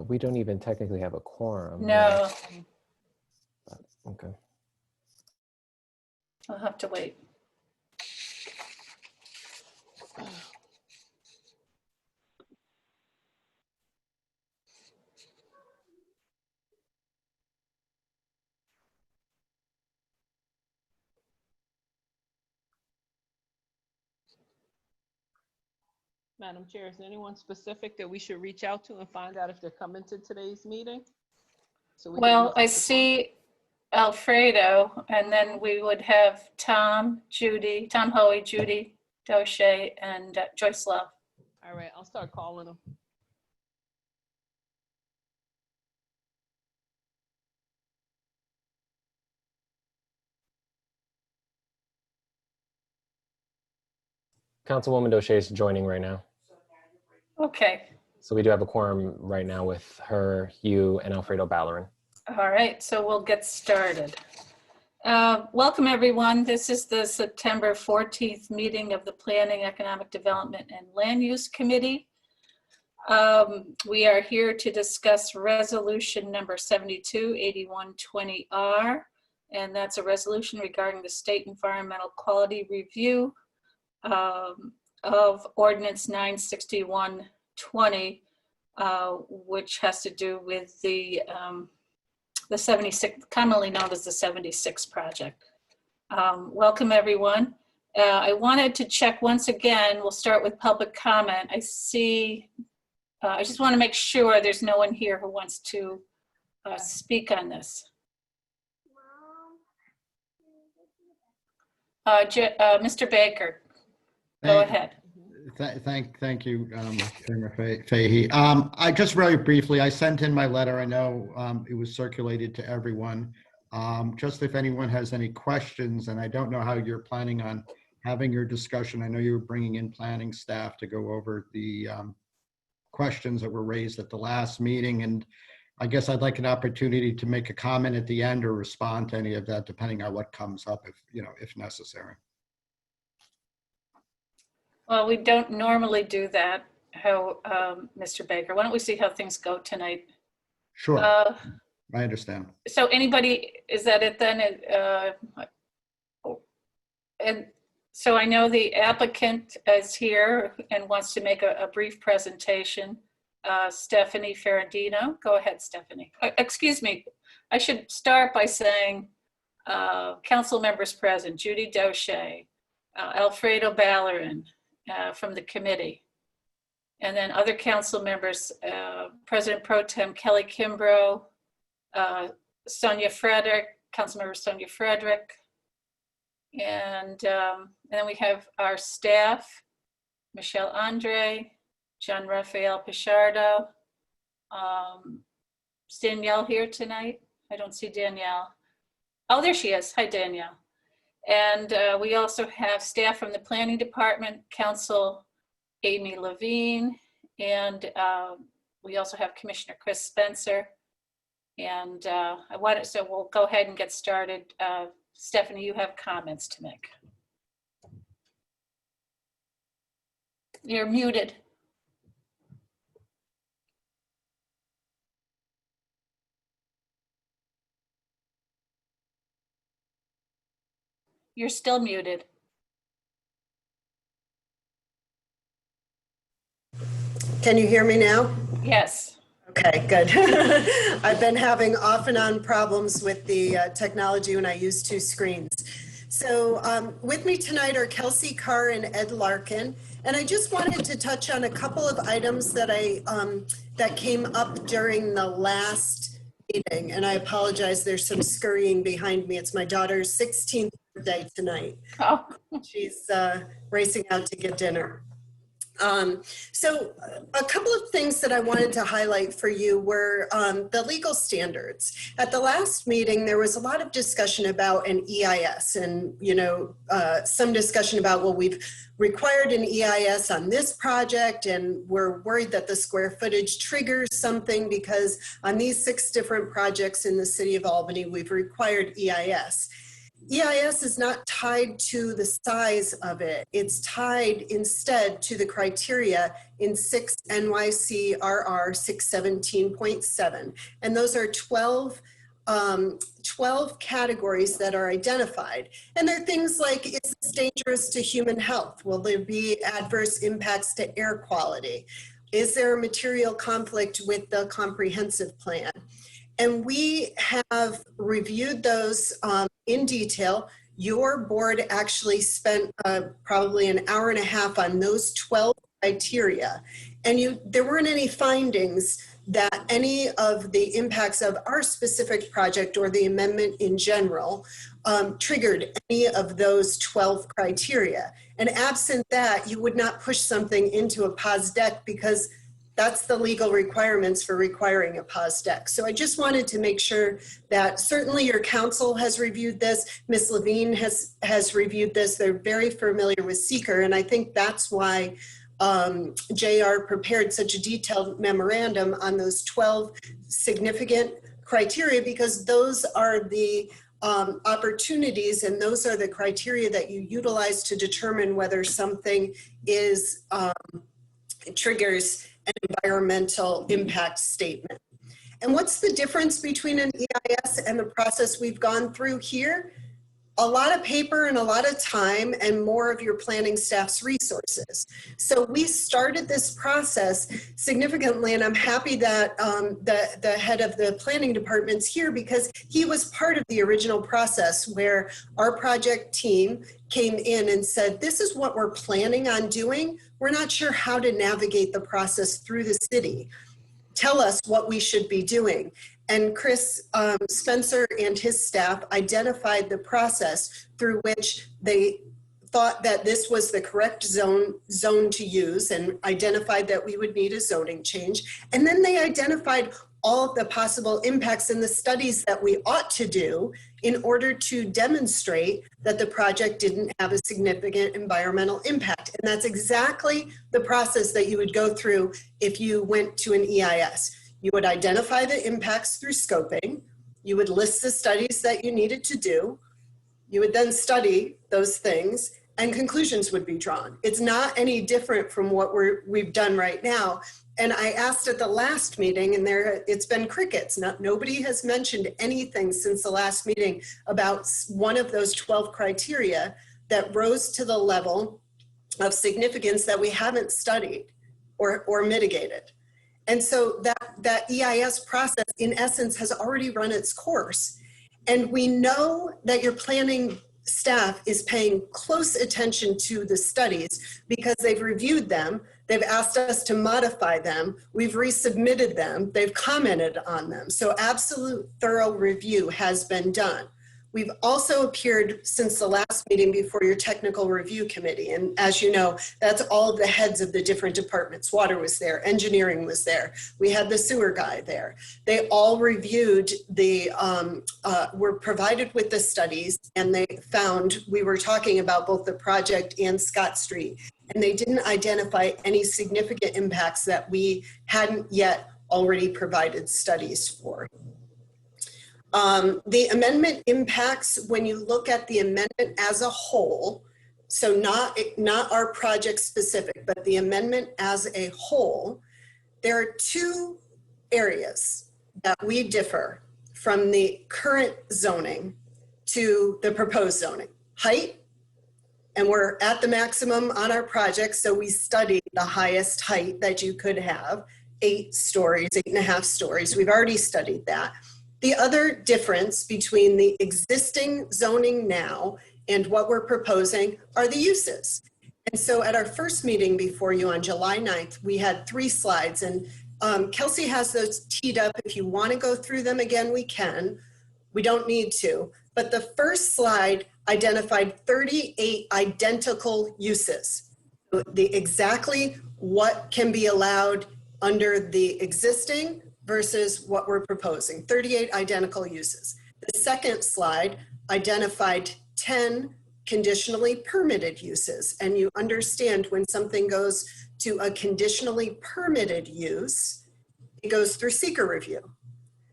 We don't even technically have a quorum. No, Okay. I'll have to wait. Madam Chair, is there anyone specific that we should reach out to and find out if they're coming to today's meeting? So we can Well, reach I out to see Alfredo, and then we would have Tom, Hoey, Judy Doche, and Joyce Love. All right, I'll start calling them. Councilwoman Doche is joining right now. Okay, So we do have a quorum right now with her, you, and Alfredo Ballerin. all right, so we'll get started. Welcome, everyone. This is the September 14th meeting of the Planning, Economic Development, and Land Use Committee. We are here to discuss resolution number 72-8120R, and that's a resolution regarding the state environmental quality review of ordinance 96120, which has to do with the 76, commonly known as the 76 project. Welcome, everyone. I wanted to check once again, we'll start with public comment. I see, I just want to make sure there's no one here who wants to speak on this. Mr. Baker, go ahead. Thank you, Chairman Fahey. I just very briefly, I sent in my letter. I know it was circulated to everyone. Just if anyone has any questions, and I don't know how you're planning on having your discussion. I know you were bringing in planning staff to go over the questions that were raised at the last meeting, and I guess I'd like an opportunity to make a comment at the end or respond to any of that, depending on what comes up, if necessary. Well, we don't normally do that, Mr. Baker. Why don't we see how things go tonight? Sure, I understand. So anybody, is that it then? And so I know the applicant is here and wants to make a brief presentation. Stephanie Ferrandino, go ahead, Stephanie. Excuse me, I should start by saying council members present: Judy Doche, Alfredo Ballerin from the committee, and then other council members, President Pro Tem Kelly Kimbrough, Sonia Frederick, Councilmember Sonia Frederick, and then we have our staff, Michelle Andre, John Rafael Pichardo. Is Danielle here tonight? I don't see Danielle. Oh, there she is. Hi, Danielle. And we also have staff from the planning department, Council Amy Levine, and we also have Commissioner Chris Spencer. And so we'll go ahead and get started. Stephanie, you have comments to make. You're muted. You're still muted. Can you hear me now? Yes. Okay, good. I've been having off and on problems with the technology when I use two screens. So with me tonight are Kelsey Carr and Ed Larkin. And I just wanted to touch on a couple of items that that came up during the last meeting. And I apologize, there's some scurrying behind me. It's my daughter's 16th birthday tonight. Oh. She's racing out to get dinner. So a couple of things that I wanted to highlight for you were the legal standards. At the last meeting, there was a lot of discussion about an EIS and, some discussion about, well, we've required an EIS on this project and we're worried that the square footage triggers something because on these 6 different projects in the city of Albany, we've required EIS. EIS is not tied to the size of it. It's tied instead to the criteria in 6 NYCRR 617.7. And those are 12 categories that are identified. And they're things like, is this dangerous to human health? Will there be adverse impacts to air quality? Is there a material conflict with the comprehensive plan? And we have reviewed those in detail. Your board actually spent probably an hour and a half on those 12 criteria. And there weren't any findings that any of the impacts of our specific project or the amendment in general triggered any of those 12 criteria. And absent that, you would not push something into a POS deck because that's the legal requirements for requiring a POS deck. So I just wanted to make sure that certainly your council has reviewed this. Ms. Levine has reviewed this. They're very familiar with SEQRA, and I think that's why JR prepared such a detailed memorandum on those 12 significant criteria, because those are the opportunities and those are the criteria that you utilize to determine whether something is triggers an environmental impact statement. And what's the difference between an EIS and the process we've gone through here? A lot of paper and a lot of time and more of your planning staff's resources. So we started this process significantly, and I'm happy that the head of the planning department's here because he was part of the original process where our project team came in and said, this is what we're planning on doing. We're not sure how to navigate the process through the city. Tell us what we should be doing. And Chris Spencer and his staff identified the process through which they thought that this was the correct zone to use and identified that we would need a zoning change. And then they identified all of the possible impacts in the studies that we ought to do in order to demonstrate that the project didn't have a significant environmental impact. And that's exactly the process that you would go through if you went to an EIS. You would identify the impacts through scoping. You would list the studies that you needed to do. You would then study those things and conclusions would be drawn. It's not any different from what we've done right now. And I asked at the last meeting, and it's been crickets. Nobody has mentioned anything since the last meeting about one of those 12 criteria that rose to the level of significance that we haven't studied or mitigated. And so that EIS process, in essence, has already run its course. And we know that your planning staff is paying close attention to the studies because they've reviewed them. They've asked us to modify them. We've resubmitted them. They've commented on them. So absolute thorough review has been done. We've also appeared since the last meeting before your technical review committee. And as you know, that's all of the heads of the different departments. Water was there, engineering was there. We had the sewer guy there. They all reviewed were provided with the studies, and they found we were talking about both the project and Scott Street. And they didn't identify any significant impacts that we hadn't yet already provided studies for. The amendment impacts, when you look at the amendment as a whole, so not our project specific, but the amendment as a whole, there are two areas that we differ from the current zoning to the proposed zoning. Height, and we're at the maximum on our project, so we studied the highest height that you could have, 8 stories, 8.5 stories. We've already studied that. The other difference between the existing zoning now and what we're proposing are the uses. And so at our first meeting before you on July 9th, we had 3 slides, and Kelsey has those teed up. If you want to go through them again, we can. We don't need to. But the first slide identified 38 identical uses. Exactly what can be allowed under the existing versus what we're proposing, 38 identical uses. The second slide identified 10 conditionally permitted uses. And you understand when something goes to a conditionally permitted use, it goes through SEQRA review.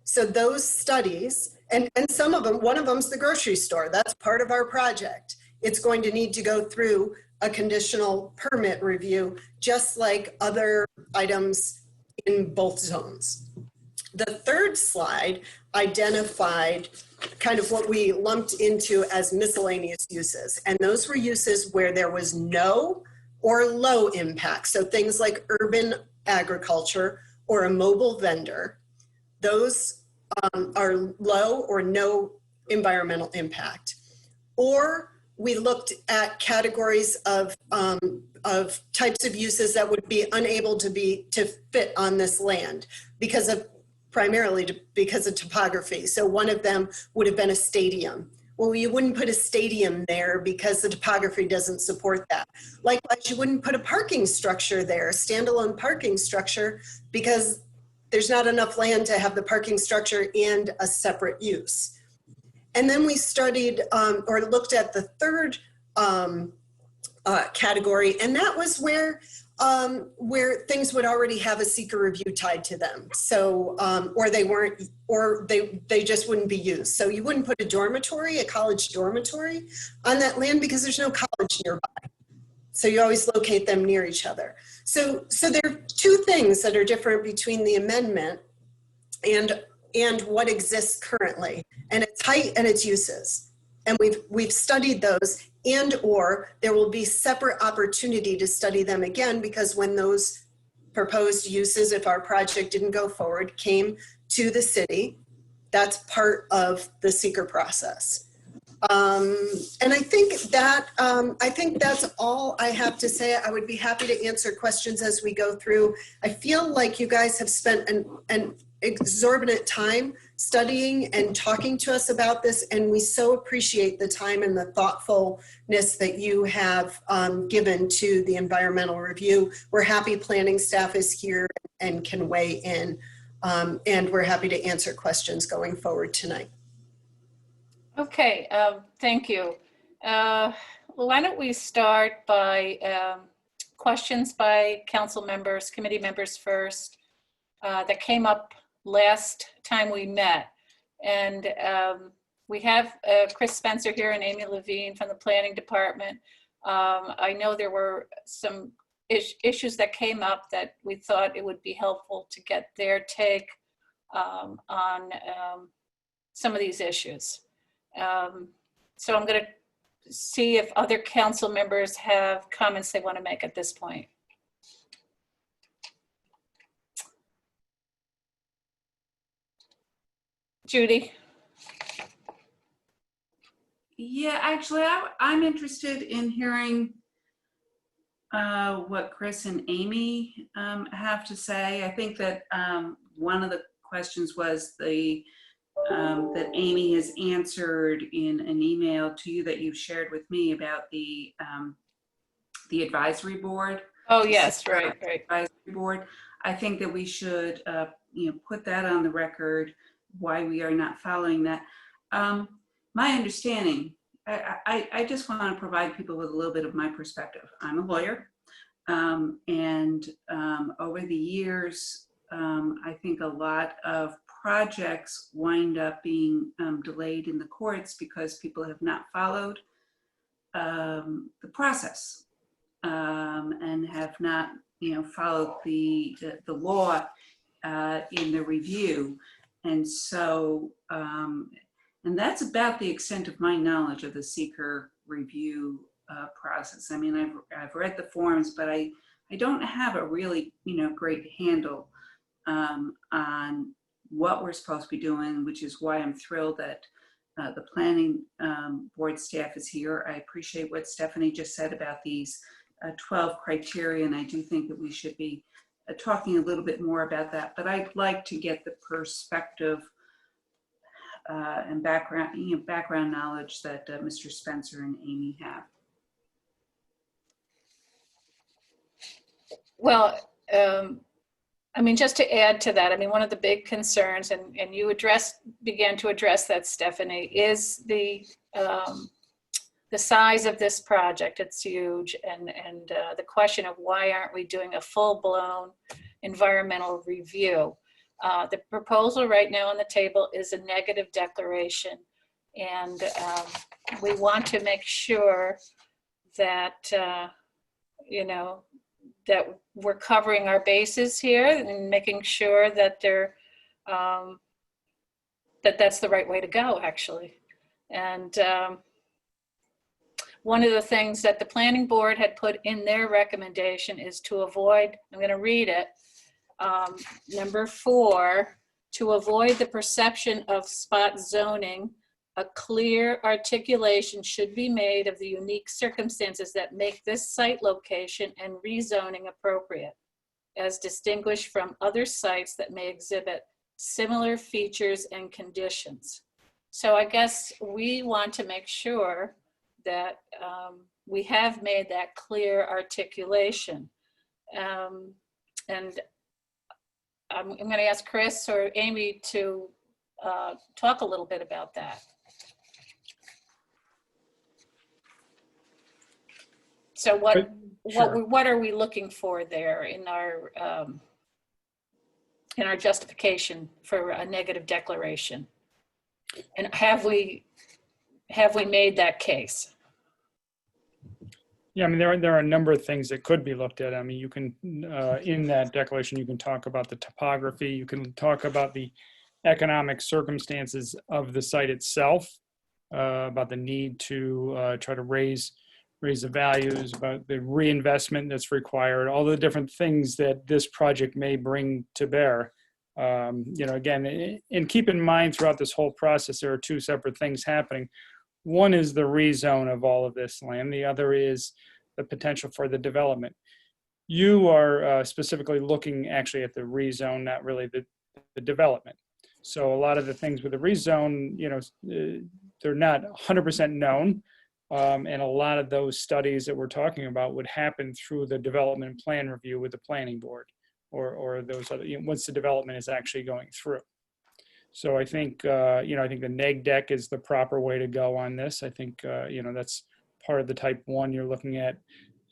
So those studies And some of them, one of them's the grocery store. That's part of our project. It's going to need to go through a conditional permit review, just like other items in both zones. The third slide identified kind of what we lumped into as miscellaneous uses. And those were uses where there was no or low impact. So things like urban agriculture or a mobile vendor, those are low or no environmental impact. Or we looked at categories of types of uses that would be unable to fit on this land primarily because of topography. So one of them would have been a stadium. Well, you wouldn't put a stadium there because the topography doesn't support that. Likewise, you wouldn't put a parking structure there, a standalone parking structure, because there's not enough land to have the parking structure and a separate use. And then we studied or looked at the third category, and that was where things would already have a SEQRA review tied to them. So, or they weren't, or they just wouldn't be used. So you wouldn't put a dormitory, a college dormitory on that land because there's no college nearby. So you always locate them near each other. So there are two things that are different between the amendment and what exists currently, and its height and its uses. And we've studied those, and or there will be separate opportunity to study them again, because when those proposed uses, if our project didn't go forward, came to the city, that's part of the SEQRA process. And I think that's all I have to say. I would be happy to answer questions as we go through. I feel like you guys have spent an exorbitant time studying and talking to us about this, and we so appreciate the time and the thoughtfulness that you have given to the environmental review. We're happy planning staff is here and can weigh in, and we're happy to answer questions going forward tonight. Okay, thank you. Why don't we start by questions by council members, committee members first, that came up last time we met. And we have Chris Spencer here and Amy Levine from the planning department. I know there were some issues that came up that we thought it would be helpful to get their take on some of these issues. So I'm going to see if other council members have comments they want to make at this point. Judy? Yeah, actually, I'm interested in hearing what Chris and Amy have to say. I think that one of the questions was that Amy has answered in an email to you that you've shared with me about the advisory board. Oh, yes, right. Advisory board. I think that we should, put that on the record, why we are not following that. My understanding, I just want to provide people with a little bit of my perspective. I'm a lawyer, and over the years, I think a lot of projects wind up being delayed in the courts because people have not followed the process and have not, followed the law in the review. And so, and that's about the extent of my knowledge of the SEQRA review process. I mean, I've read the forms, but I don't have a really, great handle on what we're supposed to be doing, which is why I'm thrilled that the planning board staff is here. I appreciate what Stephanie just said about these 12 criteria, and I do think that we should be talking a little bit more about that, but I'd like to get the perspective and background knowledge that Mr. Spencer and Amy have. Well, I mean, just to add to that, I mean, one of the big concerns, and you began to address that, Stephanie, is the size of this project. It's huge, and the question of why aren't we doing a full-blown environmental review? The proposal right now on the table is a negative declaration. And we want to make sure that, you know, that we're covering our bases here and making sure that they're, that's the right way to go, actually. And one of the things that the planning board had put in their recommendation is to avoid, I'm going to read it, number 4, to avoid the perception of spot zoning, a clear articulation should be made of the unique circumstances that make this site location and rezoning appropriate, as distinguished from other sites that may exhibit similar features and conditions. So I guess we want to make sure that we have made that clear articulation. And I'm going to ask Chris or Amy to talk a little bit about that. So what are we looking for there in our justification for a negative declaration? And have we made that case? Yeah, I mean, there are a number of things that could be looked at. I mean, you can, in that declaration, you can talk about the topography, you can talk about the economic circumstances of the site itself, about the need to try to raise the values, about the reinvestment that's required, all the different things that this project may bring to bear. You know, again, and keep in mind throughout this whole process, there are two separate things happening. One is the rezone of all of this land. The other is the potential for the development. You are specifically looking actually at the rezone, not really the development. So a lot of the things with the rezone, you know, they're not 100% known. And a lot of those studies that we're talking about would happen through the development plan review with the planning board or those other, you know, once the development is actually going through. So I think, you know, I think the neg deck is the proper way to go on this. I think, you know, that's part of the type 1 you're looking at.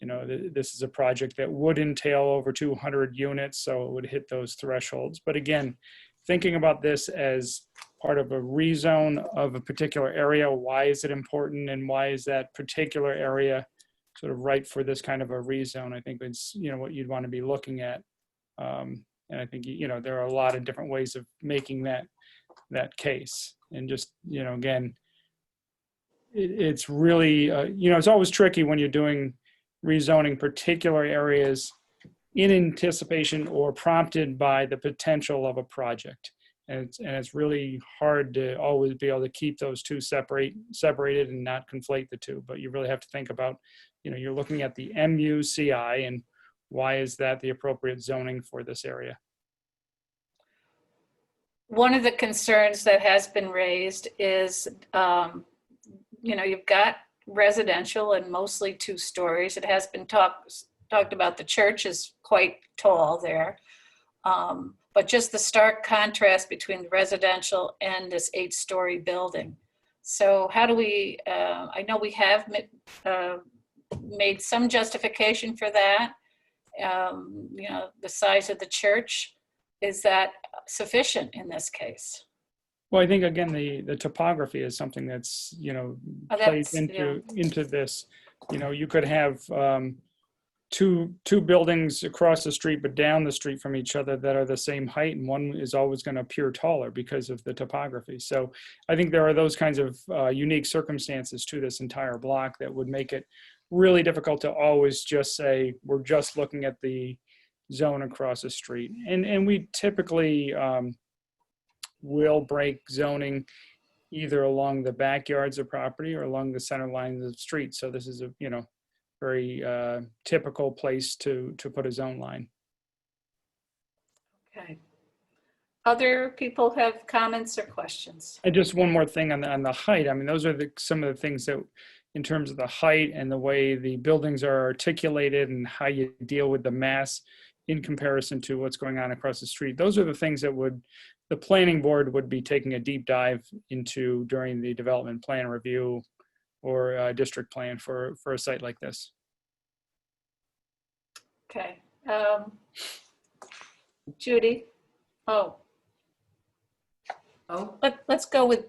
You know, this is a project that would entail over 200 units, so it would hit those thresholds. But again, thinking about this as part of a rezone of a particular area, why is it important and why is that particular area sort of right for this kind of a rezone? I think it's, you know, what you'd want to be looking at. And I think, you know, there are a lot of different ways of making that case. And just, you know, again, it's really, you know, it's always tricky when you're doing rezoning particular areas in anticipation or prompted by the potential of a project. And it's really hard to always be able to keep those two separated and not conflate the two. But you really have to think about, you know, you're looking at the MUCI and why is that the appropriate zoning for this area? One of the concerns that has been raised is, you know, you've got residential and mostly 2 stories. It has been talked about the church is quite tall there. But just the stark contrast between the residential and this 8-story building. So how do we, I know we have made some justification for that. You know, the size of the church, is that sufficient in this case? Well, I think again, the topography is something that's, you know, plays into this. You know, you could have two buildings across the street, but down the street from each other that are the same height, and one is always going to appear taller because of the topography. So I think there are those kinds of unique circumstances to this entire block that would make it really difficult to always just say, we're just looking at the zone across the street. And we typically will break zoning either along the backyards of property or along the center lines of the street. So this is a, you know, very typical place to put a zone line. Okay. Other people have comments or questions? And just one more thing on the height. I mean, those are some of the things that, in terms of the height and the way the buildings are articulated and how you deal with the mass in comparison to what's going on across the street. Those are the things that the planning board would be taking a deep dive into during the development plan review or a district plan for a site like this. Okay. Judy? Oh, Oh, Let's go with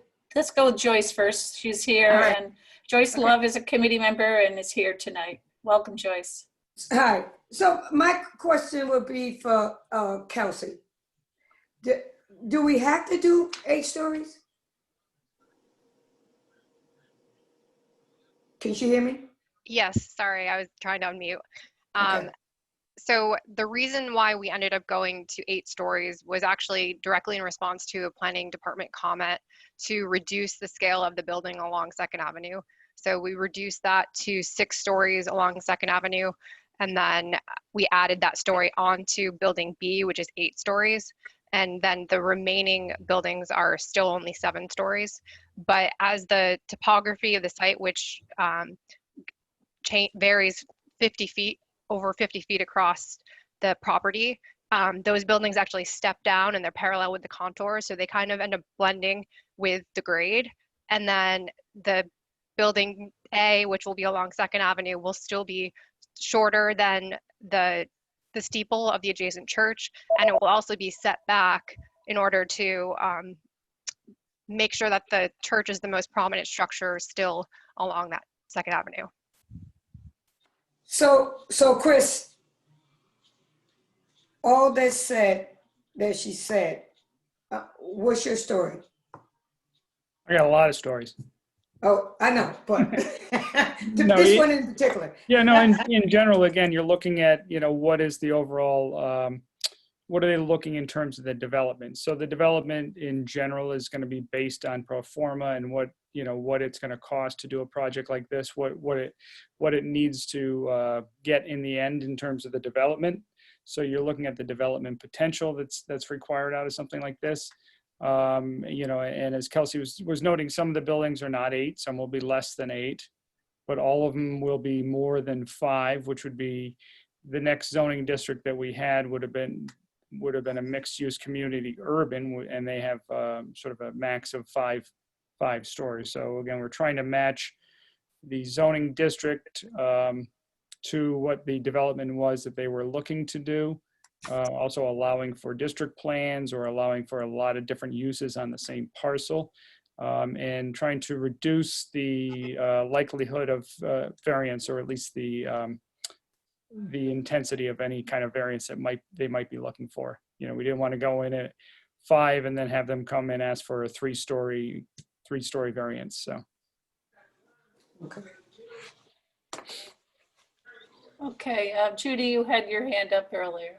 Joyce first. She's here, All right. and Joyce Okay. Love is a committee member and is here tonight. Welcome, Joyce. Hi. So my question would be for Kelsey. Do we have to do 8 stories? Can she hear me? Yes, sorry, I was trying to unmute. Okay. So the reason why we ended up going to 8 stories was actually directly in response to a planning department comment to reduce the scale of the building along 2nd Avenue. So we reduced that to 6 stories along 2nd Avenue, and then we added that story onto building B, which is 8 stories. And then the remaining buildings are still only 7 stories. But as the topography of the site, which varies 50 feet, over 50 feet across the property, those buildings actually step down and they're parallel with the contour, so they kind of end up blending with the grade. And then the building A, which will be along 2nd Avenue, will still be shorter than the steeple of the adjacent church, and it will also be set back in order to make sure that the church is the most prominent structure still along that 2nd Avenue. So Chris, all that she said, what's your story? I got a lot of stories. Oh, I know, but No, this one in particular. Yeah, no, in general, again, you're looking at, what is the overall, what are they looking in terms of the development? So the development in general is going to be based on pro forma and what it's going to cost to do a project like this, what it needs to get in the end in terms of the development. So you're looking at the development potential that's required out of something like this. And as Kelsey was noting, some of the buildings are not 8, some will be less than 8, but all of them will be more than 5, which would be the next zoning district that we had would have been a mixed-use community urban, and they have sort of a max of five stories. So again, we're trying to match the zoning district to what the development was that they were looking to do. Also allowing for district plans or allowing for a lot of different uses on the same parcel, and trying to reduce the likelihood of variance, or at least the intensity of any kind of variance that they might be looking for. We didn't want to go in at 5 and then have them come and ask for a 3-story variance. So. Okay. Okay, Judy, you had your hand up earlier.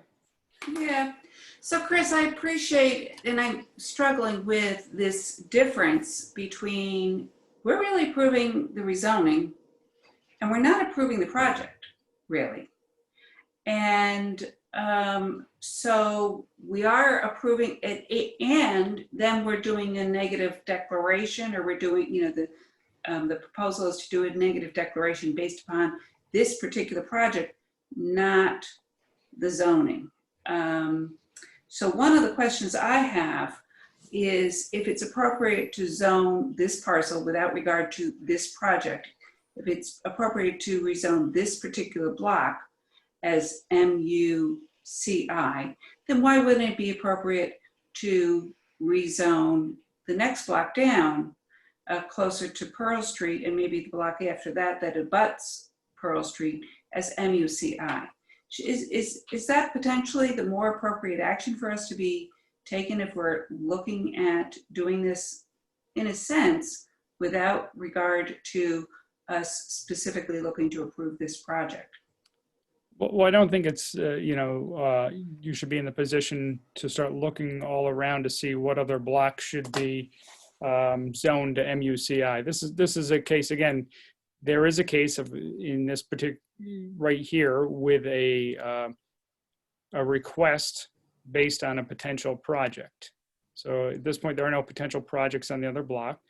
yeah. So Chris, I appreciate, and I'm struggling with this difference between, we're really approving the rezoning and we're not approving the project, really. And so we are approving it, and then we're doing a negative declaration, or we're doing, the proposal is to do a negative declaration based upon this particular project, not the zoning. So one of the questions I have is if it's appropriate to zone this parcel without regard to this project, if it's appropriate to rezone this particular block as MUCI, then why wouldn't it be appropriate to rezone the next block down closer to Pearl Street, and maybe the block after that abuts Pearl Street as MUCI? Is that potentially the more appropriate action for us to be taken if we're looking at doing this, in a sense, without regard to us specifically looking to approve this project? Well, I don't think it's, you should be in the position to start looking all around to see what other blocks should be zoned to MUCI. This is a case, again, there is a case of, in this particular, right here, with a request based on a potential project. So at this point, there are no potential projects on the other block.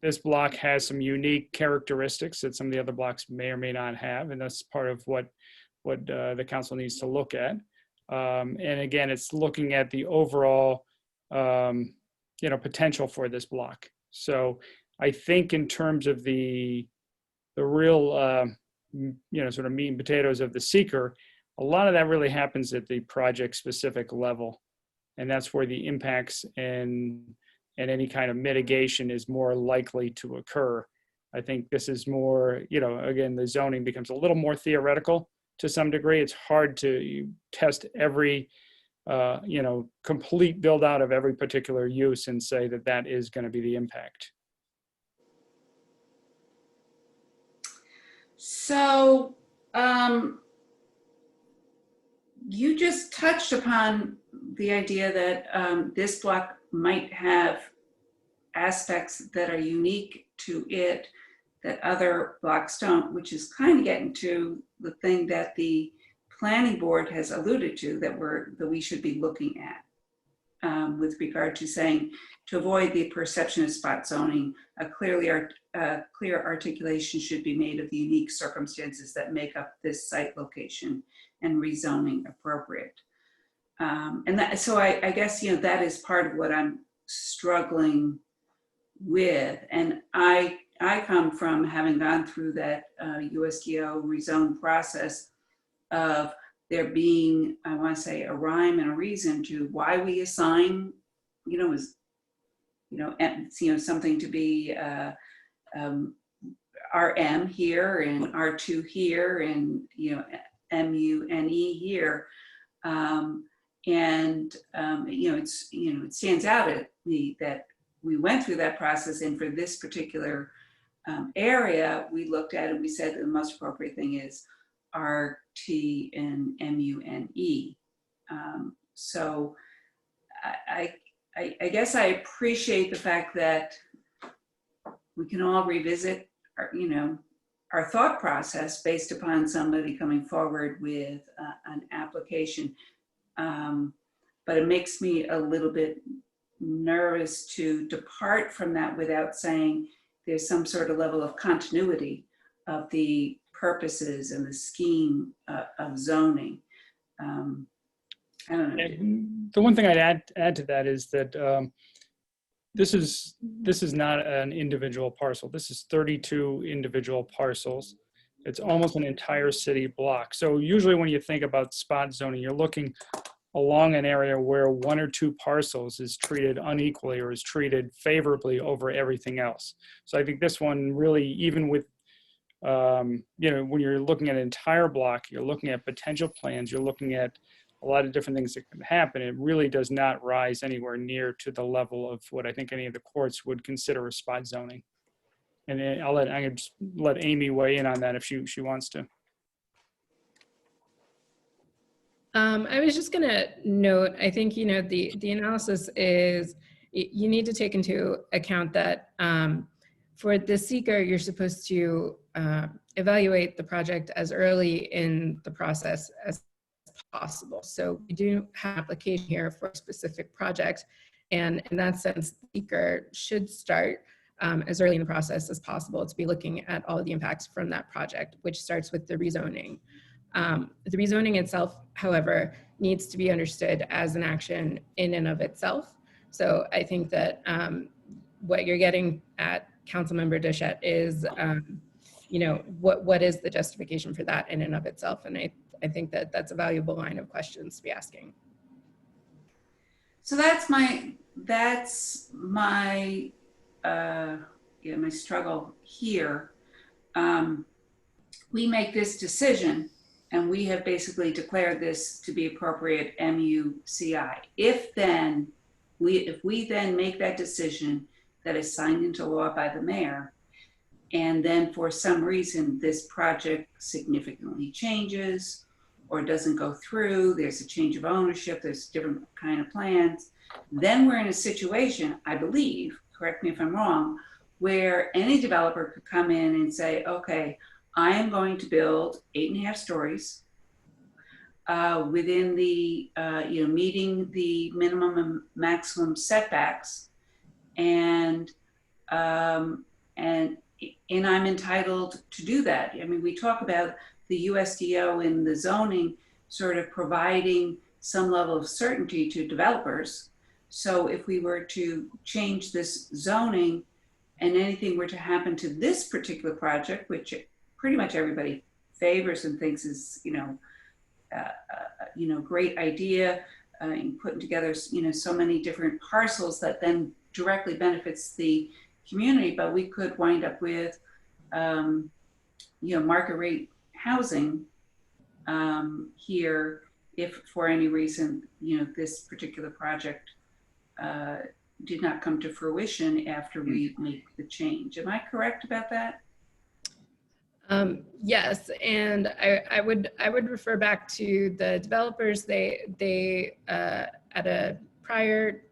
This block has some unique characteristics that some of the other blocks may or may not have, and that's part of what the council needs to look at. And again, it's looking at the overall, potential for this block. So I think in terms of the real, sort of meat and potatoes of the SEQRA, a lot of that really happens at the project specific level. And that's where the impacts and and any kind of mitigation is more likely to occur. I think this is more, again, the zoning becomes a little more theoretical to some degree. It's hard to test every, complete build out of every particular use and say that that is going to be the impact. So you just touched upon the idea that this block might have aspects that are unique to it that other blocks don't, which is kind of getting to the thing that the planning board has alluded to that we should be looking at with regard to saying to avoid the perception of spot zoning, a clear articulation should be made of the unique circumstances that make up this site location and rezoning appropriate. So I guess, that is part of what I'm struggling with. And I come from having gone through that USDO rezone process of there being, I want to say, a rhyme and a reason to why we assign, something to be RM here and R2 here and, MUNE here. It stands out at me that we went through that process, and for this particular area, we looked at it and we said that the most appropriate thing is RT and MUNE. So I guess I appreciate the fact that we can all revisit our thought process based upon somebody coming forward with an application. But it makes me a little bit nervous to depart from that without saying there's some sort of level of continuity of the purposes and the scheme of zoning. I don't know. The one thing I'd add to that is that this is not an individual parcel. This is 32 individual parcels. It's almost an entire city block. So usually when you think about spot zoning, you're looking along an area where one or two parcels is treated unequally or is treated favorably over everything else. So I think this one really, even with, when you're looking at an entire block, you're looking at potential plans, you're looking at a lot of different things that can happen. It really does not rise anywhere near to the level of what I think any of the courts would consider a spot zoning. And then I can just let Amy weigh in on that if she wants to. I was just going to note, I think, the analysis is, you need to take into account that for the SEQRA, you're supposed to evaluate the project as early in the process as possible. So we do have an application here for a specific project. And in that sense, the SEQRA should start as early in the process as possible to be looking at all of the impacts from that project, which starts with the rezoning. The rezoning itself, however, needs to be understood as an action in and of itself. So I think that what you're getting at, Councilmember Deschette, is, what is the justification for that in and of itself? And I think that that's a valuable line of questions to be asking. So that's my my struggle here. We make this decision, and we have basically declared this to be appropriate MUCI. If we then make that decision that is signed into law by the mayor, and then for some reason this project significantly changes or doesn't go through, there's a change of ownership, there's different kind of plans, then we're in a situation, I believe, correct me if I'm wrong, where any developer could come in and say, okay, I am going to build 8.5 stories within the, meeting the minimum and maximum setbacks, and I'm entitled to do that. I mean, we talk about the USDO in the zoning sort of providing some level of certainty to developers. So if we were to change this zoning and anything were to happen to this particular project, which pretty much everybody favors and thinks is, great idea, in putting together, so many different parcels that then directly benefits the community, but we could wind up with, market rate housing here if for any reason, this particular project did not come to fruition after we make the change. Am I correct about that? Yes, and I would refer back to the developers. They at a prior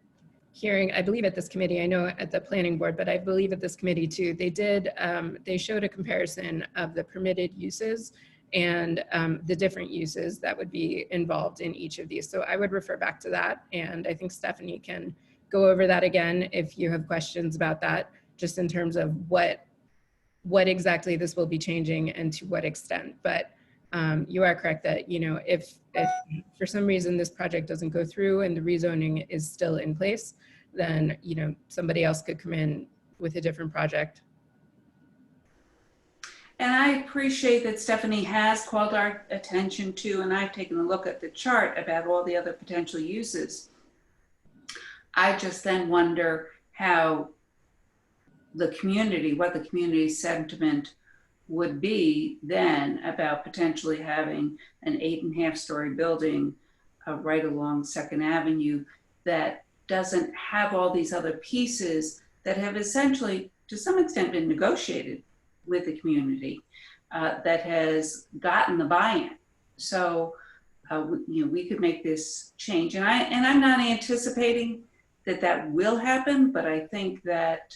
hearing, I believe at this committee, I know at the planning board, but I believe at this committee too, they showed a comparison of the permitted uses and the different uses that would be involved in each of these. So I would refer back to that, and I think Stephanie can go over that again if you have questions about that, just in terms of what exactly this will be changing and to what extent. But you are correct that, if for some reason this project doesn't go through and the rezoning is still in place, then, somebody else could come in with a different project. And I appreciate that Stephanie has called our attention to, and I've taken a look at the chart about all the other potential uses. I just then wonder how what the community sentiment would be then about potentially having an 8.5-story building right along 2nd Avenue that doesn't have all these other pieces that have essentially, to some extent, been negotiated with the community, that has gotten the buy-in. So, we could make this change, and I'm not anticipating that will happen, but I think that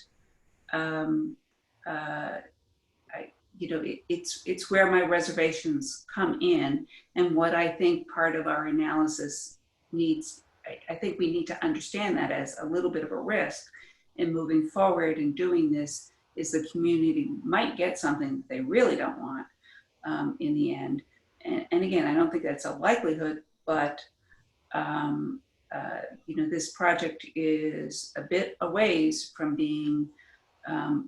it's where my reservations come in, and what I think part of our analysis needs. I think we need to understand that as a little bit of a risk in moving forward and doing this, is the community might get something that they really don't want in the end. And again, I don't think that's a likelihood, but this project is a bit a ways from being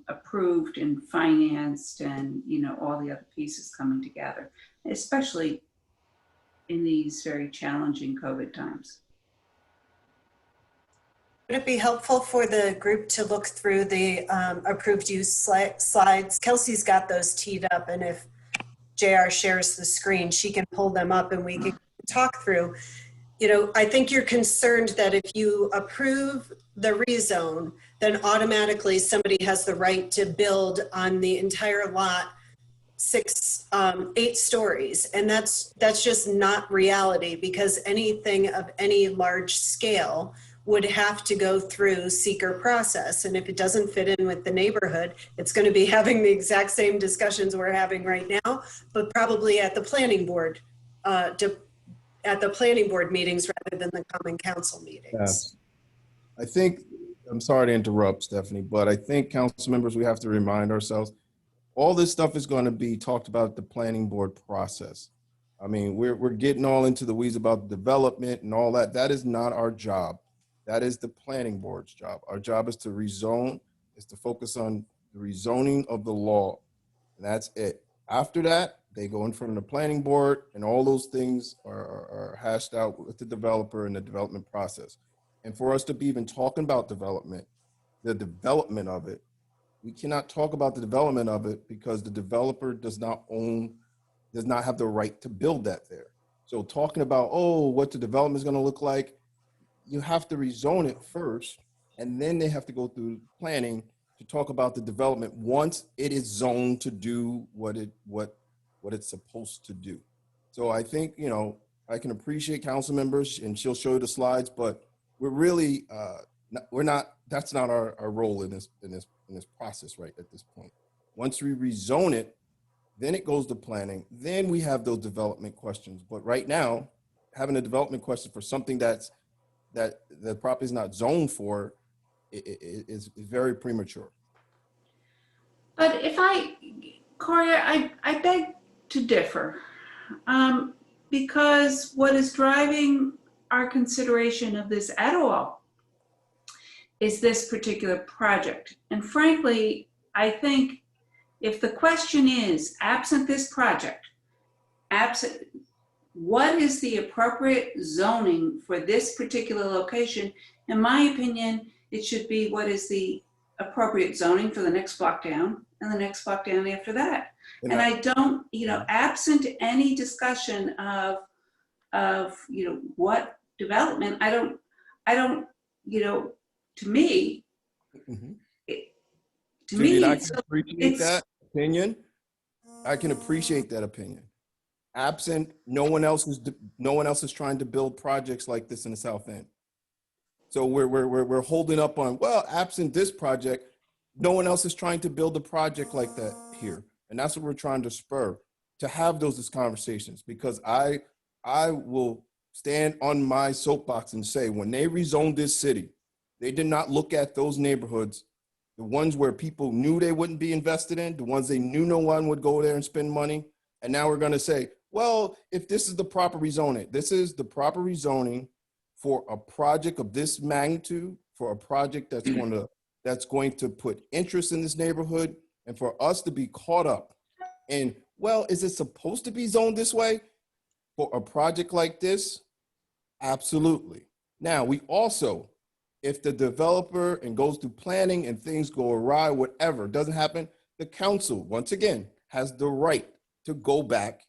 approved and financed, and all the other pieces coming together, especially in these very challenging COVID times. Would it be helpful for the group to look through the approved use slides? Kelsey's got those teed up, and if JR shares the screen, she can pull them up and we can talk through. I think you're concerned that if you approve the rezone, then automatically somebody has the right to build on the entire lot 8 stories. And that's just not reality, because anything of any large scale would have to go through SEQRA process. And if it doesn't fit in with the neighborhood, it's going to be having the exact same discussions we're having right now, but probably at the planning board, meetings rather than the common council meetings. Yes. I think, I'm sorry to interrupt, Stephanie, but I think council members, we have to remind ourselves, all this stuff is going to be talked about at the planning board process. I mean, we're getting all into the weeds about development and all that. That is not our job. That is the planning board's job. Our job is to rezone, is to focus on the rezoning of the law. And that's it. After that, they go in front of the planning board, and all those things are hashed out with the developer in the development process. And for us to be even talking about development, the development of it, we cannot talk about the development of it because the developer does not have the right to build that there. So talking about, what the development is going to look like, you have to rezone it first, and then they have to go through planning to talk about the development once it is zoned to do what it's supposed to do. So I think, I can appreciate council members, and she'll show you the slides, but we're really, that's not our role in this process right at this point. Once we rezone it, then it goes to planning, then we have those development questions. But right now, having a development question for something that the property is not zoned for is very premature. But Corey, I beg to differ, because what is driving our consideration of this at all is this particular project. And frankly, I think if the question is, absent this project, what is the appropriate zoning for this particular location? In my opinion, it should be what is the appropriate zoning for the next block down and the next block down after that. And I don't, absent any discussion of, what development, I don't, to me, Judy, I it's, can appreciate that opinion. I can appreciate that opinion. Absent, no one else is trying to build projects like this in the South End. So we're holding up on, well, absent this project, no one else is trying to build a project like that here. And that's what we're trying to spur, to have those conversations, because I will stand on my soapbox and say, when they rezoned this city, they did not look at those neighborhoods, the ones where people knew they wouldn't be invested in, the ones they knew no one would go there and spend money. And now we're going to say, well, if this is the proper rezoning, this is the proper rezoning for a project of this magnitude, for a project that's going to put interest in this neighborhood, and for us to be caught up in, well, is it supposed to be zoned this way for a project like this? Absolutely. Now, we also, if the developer and goes through planning and things go awry, whatever, doesn't happen, the council, once again, has the right to go back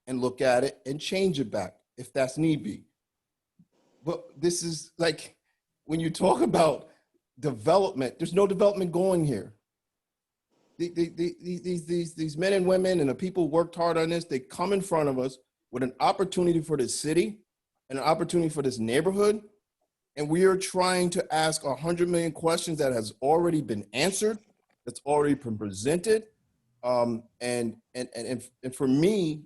and look at it and change it back if that's need be. But this is like, when you talk about development, there's no development going here. These men and women and the people worked hard on this. They come in front of us with an opportunity for this city and an opportunity for this neighborhood. And we are trying to ask 100 million questions that has already been answered, that's already been presented. And for me,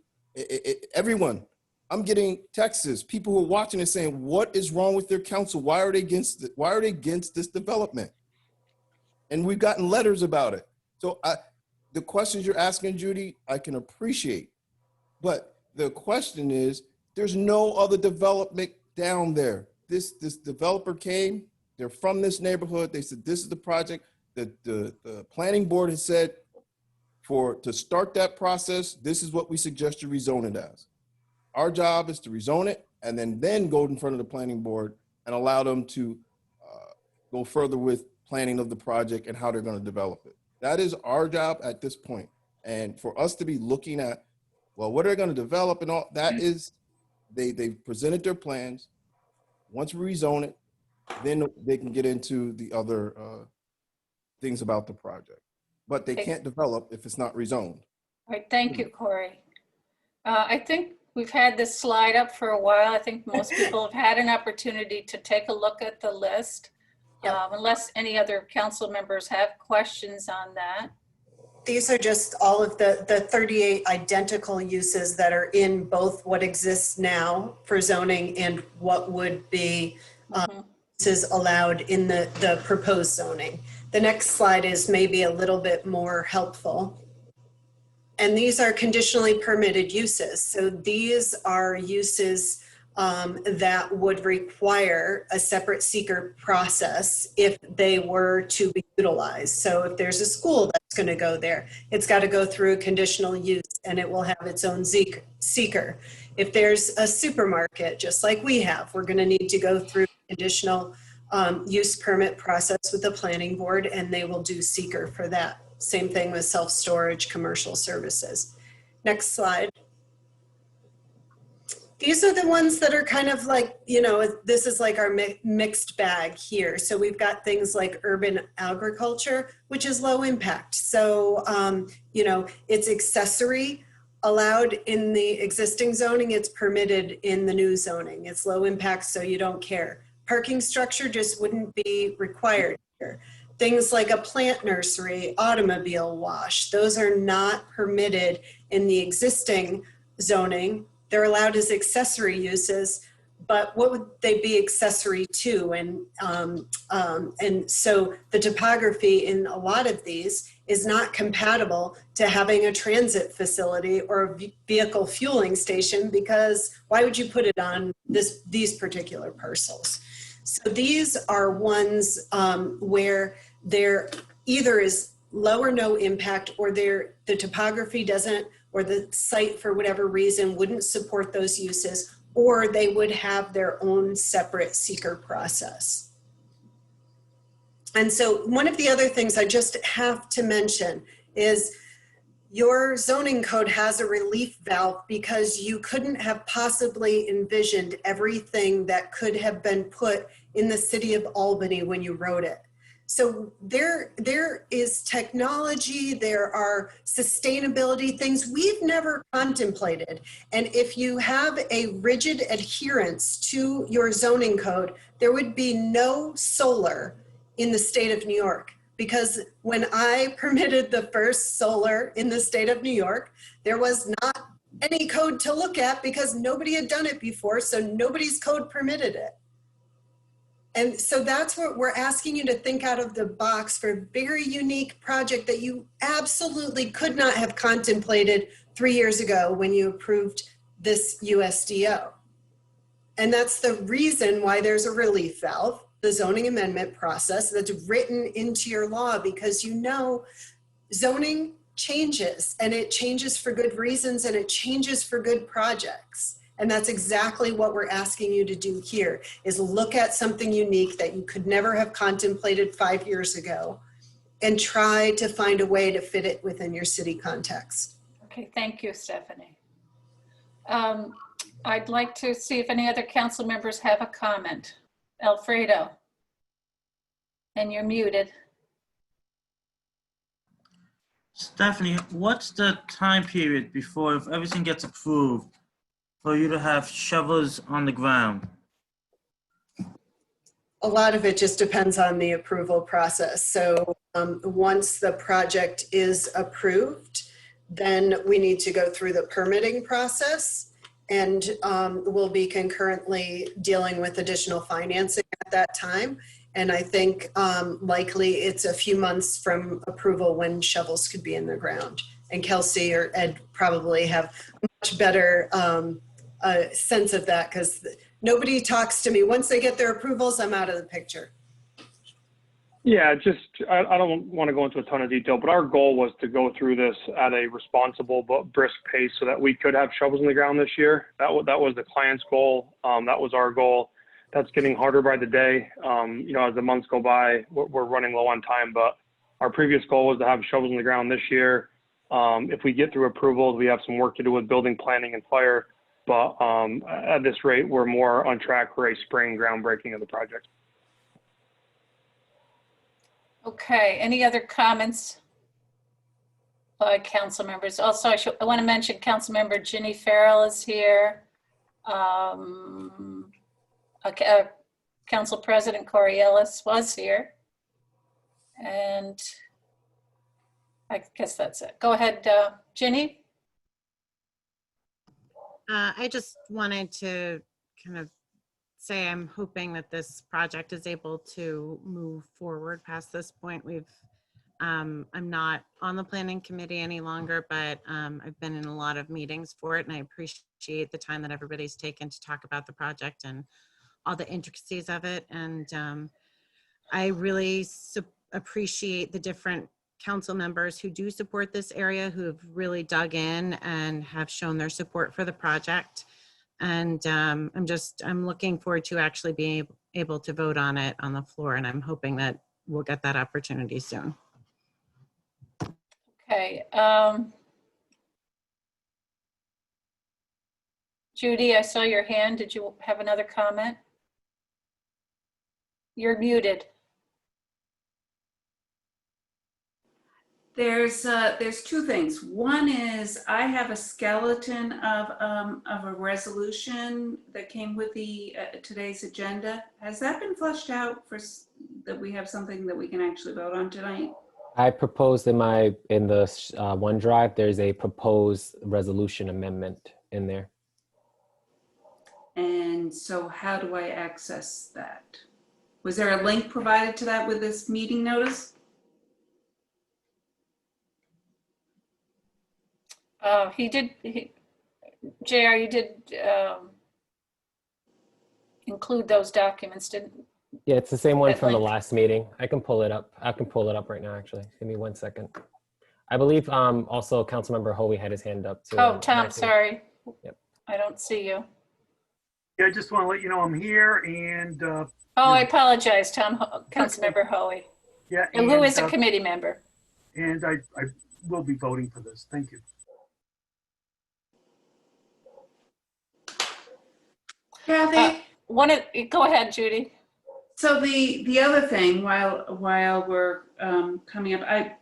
everyone, I'm getting texts, people who are watching and saying, what is wrong with their council? Why are they against this development? And we've gotten letters about it. So the questions you're asking, Judy, I can appreciate. But the question is, there's no other development down there. This developer came, they're from this neighborhood. They said, this is the project. The planning board has said, to start that process, this is what we suggest you rezone it as. Our job is to rezone it and then go in front of the planning board and allow them to go further with planning of the project and how they're going to develop it. That is our job at this point. And for us to be looking at, well, what are they going to develop and all, that is, they've presented their plans. Once we rezone it, then they can get into the other things about the project. But they can't develop if it's not rezoned. All right, thank you, Corey. I think we've had this slide up for a while. I think most people have had an opportunity to take a look at the list. Unless any other council members have questions on that. These are just all of the 38 identical uses that are in both what exists now for zoning and what would be uses allowed in the proposed zoning. The next slide is maybe a little bit more helpful. And these are conditionally permitted uses. So these are uses that would require a separate SEQRA process if they were to be utilized. So if there's a school that's going to go there, it's got to go through a conditional use and it will have its own SEQRA. If there's a supermarket, just like we have, we're going to need to go through conditional use permit process with the planning board, and they will do SEQRA for that. Same thing with self-storage, commercial services. Next slide. These are the ones that are kind of like, this is like our mixed bag here. So we've got things like urban agriculture, which is low impact. So, it's accessory allowed in the existing zoning, it's permitted in the new zoning. It's low impact, so you don't care. Parking structure just wouldn't be required here. Things like a plant nursery, automobile wash, those are not permitted in the existing zoning. They're allowed as accessory uses, but what would they be accessory to? And so the topography in a lot of these is not compatible to having a transit facility or a vehicle fueling station, because why would you put it on these particular parcels? So these are ones where there either is low or no impact, or the topography doesn't or the site for whatever reason wouldn't support those uses, or they would have their own separate seeker process. And so one of the other things I just have to mention is your zoning code has a relief valve because you couldn't have possibly envisioned everything that could have been put in the city of Albany when you wrote it. So there is technology, there are sustainability things we've never contemplated. And if you have a rigid adherence to your zoning code, there would be no solar in the state of New York. Because when I permitted the first solar in the state of New York, there was not any code to look at because nobody had done it before, so nobody's code permitted it. And so that's what we're asking you to think out of the box for a very unique project that you absolutely could not have contemplated 3 years ago when you approved this USDO. And that's the reason why there's a relief valve, the zoning amendment process that's written into your law, because you know zoning changes, and it changes for good reasons, and it changes for good projects. And that's exactly what we're asking you to do here, is look at something unique that you could never have contemplated 5 years ago and try to find a way to fit it within your city context. Okay, thank you, Stephanie. I'd like to see if any other council members have a comment. Alfredo, and you're muted. Stephanie, what's the time period before, if everything gets approved, for you to have shovels on the ground? A lot of it just depends on the approval process. So once the project is approved, then we need to go through the permitting process, and we'll be concurrently dealing with additional financing at that time. And I think likely it's a few months from approval when shovels could be in the ground. And Kelsey or Ed probably have a much better sense of that, because nobody talks to me. Once they get their approvals, I'm out of the picture. Yeah, I don't want to go into a ton of detail, but our goal was to go through this at a responsible but brisk pace so that we could have shovels in the ground this year. That was the client's goal. That was our goal. That's getting harder by the day. As the months go by, we're running low on time, but our previous goal was to have shovels in the ground this year. If we get through approvals, we have some work to do with building, planning, and fire. But at this rate, we're more on track for a spring groundbreaking of the project. Okay, any other comments by council members? Also, I want to mention council member Ginny Farrell is here. Council President Corey Ellis was here. And I guess that's it. Go ahead, Ginny. I just wanted to kind of say I'm hoping that this project is able to move forward past this point. I'm not on the planning committee any longer, but I've been in a lot of meetings for it, and I appreciate the time that everybody's taken to talk about the project and all the intricacies of it. And I really appreciate the different council members who do support this area, who have really dug in and have shown their support for the project. And I'm looking forward to actually being able to vote on it on the floor. And I'm hoping that we'll get that opportunity soon. Okay. Judy, I saw your hand. Did you have another comment? You're muted. There's two things. One is I have a skeleton of a resolution that came with the today's agenda. Has that been fleshed out for that we have something that we can actually vote on tonight? I proposed in the OneDrive, there's a proposed resolution amendment in there. And so how do I access that? Was there a link provided to that with this meeting notice? JR, you did include those documents, didn't? Yeah, it's the same one from the last meeting. I can pull it up. I can pull it up right now, actually. Give me 1 second. I believe also Councilmember Hoey had his hand up too. Oh, Tom, sorry. Yep. I don't see you. Yeah, I just want to let you know I'm here and Oh, I apologize, Tom, Councilmember Hoey. yeah, And who is a committee member? and I will be voting for this. Thank you. Kathy? Go ahead, Judy. So the other thing, while we're coming up,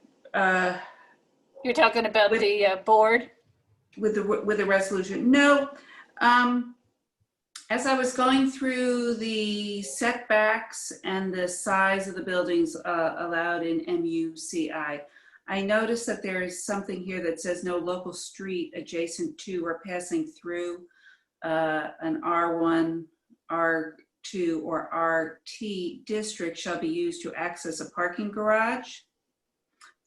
You're talking about the board? With the resolution. No, as I was going through the setbacks and the size of the buildings allowed in MUCI, I noticed that there is something here that says no local street adjacent to or passing through an R1, R2, or RT district shall be used to access a parking garage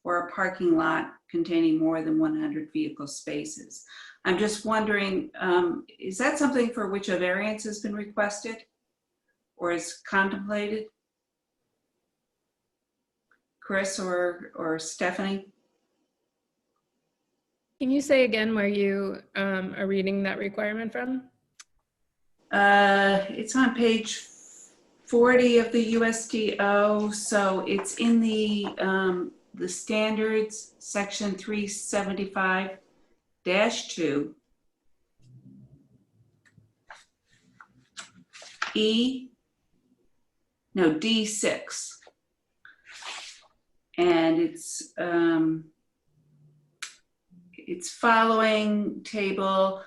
or a parking lot containing more than 100 vehicle spaces. I'm just wondering, is that something for which a variance has been requested or is contemplated? Chris or Stephanie? Can you say again where you are reading that requirement from? It's on page 40 of the USDO, so it's in the standards section 375-2. D6. And it's following table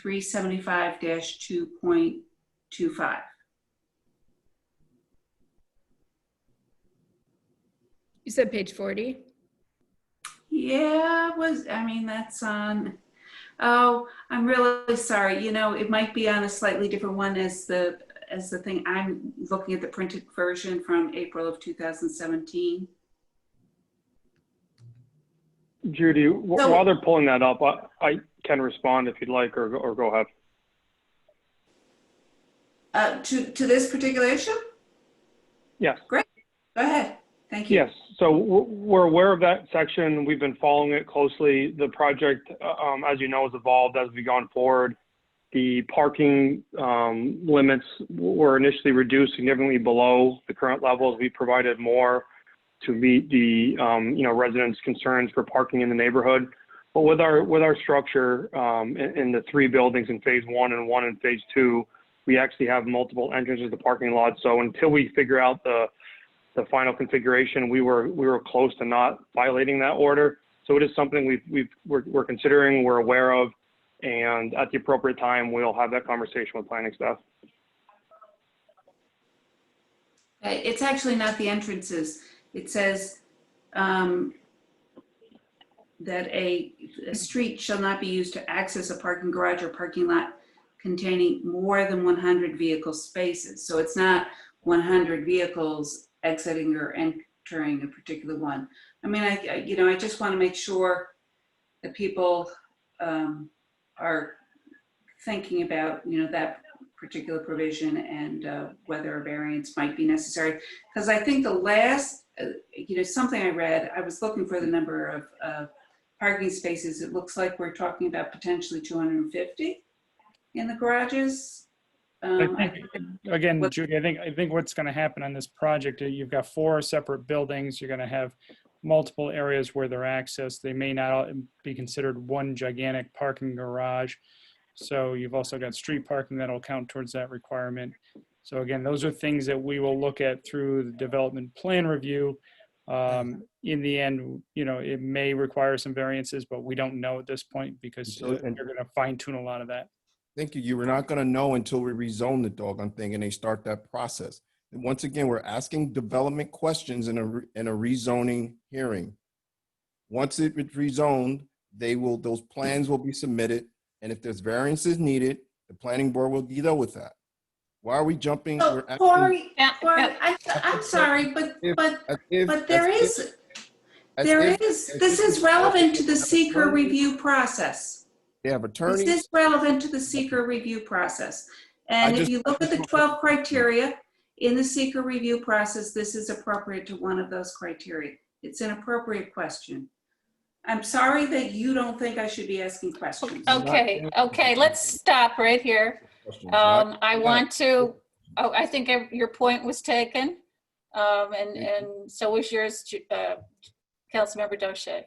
375-2.25. You said page 40? Yeah, that's on, oh, I'm really sorry. You know, it might be on a slightly different one as the thing. I'm looking at the printed version from April of 2017. Judy, while they're pulling that up, I can respond if you'd like, or go ahead. To this particular issue? Yes. Great. Go ahead. Thank you. Yes. So we're aware of that section. We've been following it closely. The project, as you know, has evolved as we've gone forward. The parking limits were initially reduced significantly below the current levels. We provided more to meet the residents' concerns for parking in the neighborhood. But with our structure in the 3 buildings in phase 1 and 1 in phase 2, we actually have multiple entrances to the parking lot. So until we figure out the final configuration, we were close to not violating that order. So it is something we're considering, we're aware of, and at the appropriate time, we'll have that conversation with planning staff. It's actually not the entrances. It says that a street shall not be used to access a parking garage or parking lot containing more than 100 vehicle spaces. So it's not 100 vehicles exiting or entering a particular one. I mean, I just want to make sure that people are thinking about, that particular provision and whether a variance might be necessary. Because I think the last, something I read, I was looking for the number of parking spaces. It looks like we're talking about potentially 250 in the garages. Again, Judy, I think what's going to happen on this project, you've got 4 separate buildings. You're going to have multiple areas where they're accessed. They may not be considered one gigantic parking garage. So you've also got street parking that'll count towards that requirement. So again, those are things that we will look at through the development plan review. In the end, it may require some variances, but we don't know at this point because you're going to fine tune a lot of that. Thank you. You were not going to know until we rezone the doggone thing and they start that process. And once again, we're asking development questions in a rezoning hearing. Once it's rezoned, those plans will be submitted. And if there's variances needed, the planning board will deal with that. Why are we jumping? Oh, Corey, I'm sorry, but this is relevant to the SEQRA review process. They have attorneys. This is relevant to the SEQRA review process. And if you look at the 12 criteria in the SEQRA review process, this is appropriate to one of those criteria. It's an appropriate question. I'm sorry that you don't think I should be asking questions. Okay, let's stop right here. I want to, I think your point was taken. And so was yours, Councilmember Doche.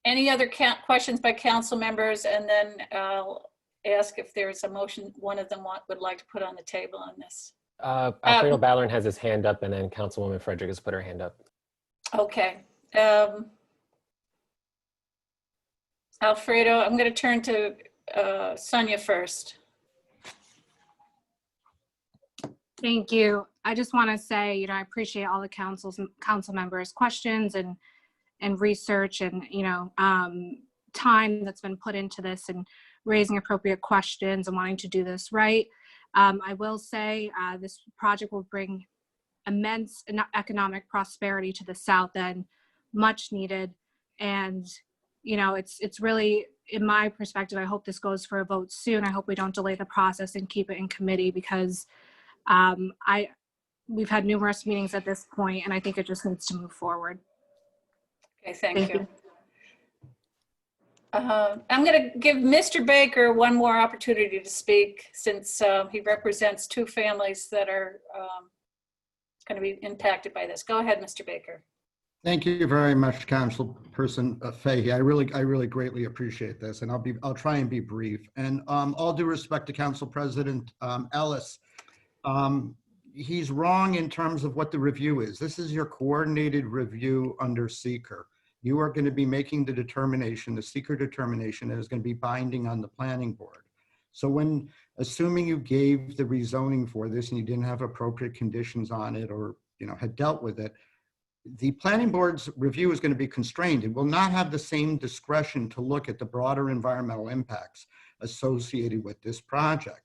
Any other questions by council members? And then I'll ask if there's a motion one of them would like to put on the table on this. Alfredo Ballard has his hand up, and then Councilwoman Frederick has put her hand up. Okay. Alfredo, I'm going to turn to Sonia first. Thank you. I just want to say, I appreciate all the council members' questions and research and, time that's been put into this and raising appropriate questions and wanting to do this right. I will say this project will bring immense economic prosperity to the South End, much needed. And, it's really, in my perspective, I hope this goes for a vote soon. I hope we don't delay the process and keep it in committee because we've had numerous meetings at this point, and I think it just needs to move forward. Okay, thank you. I'm going to give Mr. Baker one more opportunity to speak since he represents two families that are going to be impacted by this. Go ahead, Mr. Baker. Thank you very much, Councilperson Fahey. I really greatly appreciate this, and I'll try and be brief. And all due respect to Council President Ellis, he's wrong in terms of what the review is. This is your coordinated review under SEQRA. You are going to be making the determination, the SEQRA determination that is going to be binding on the planning board. So when, assuming you gave the rezoning for this and you didn't have appropriate conditions on it or had dealt with it, the planning board's review is going to be constrained. It will not have the same discretion to look at the broader environmental impacts associated with this project.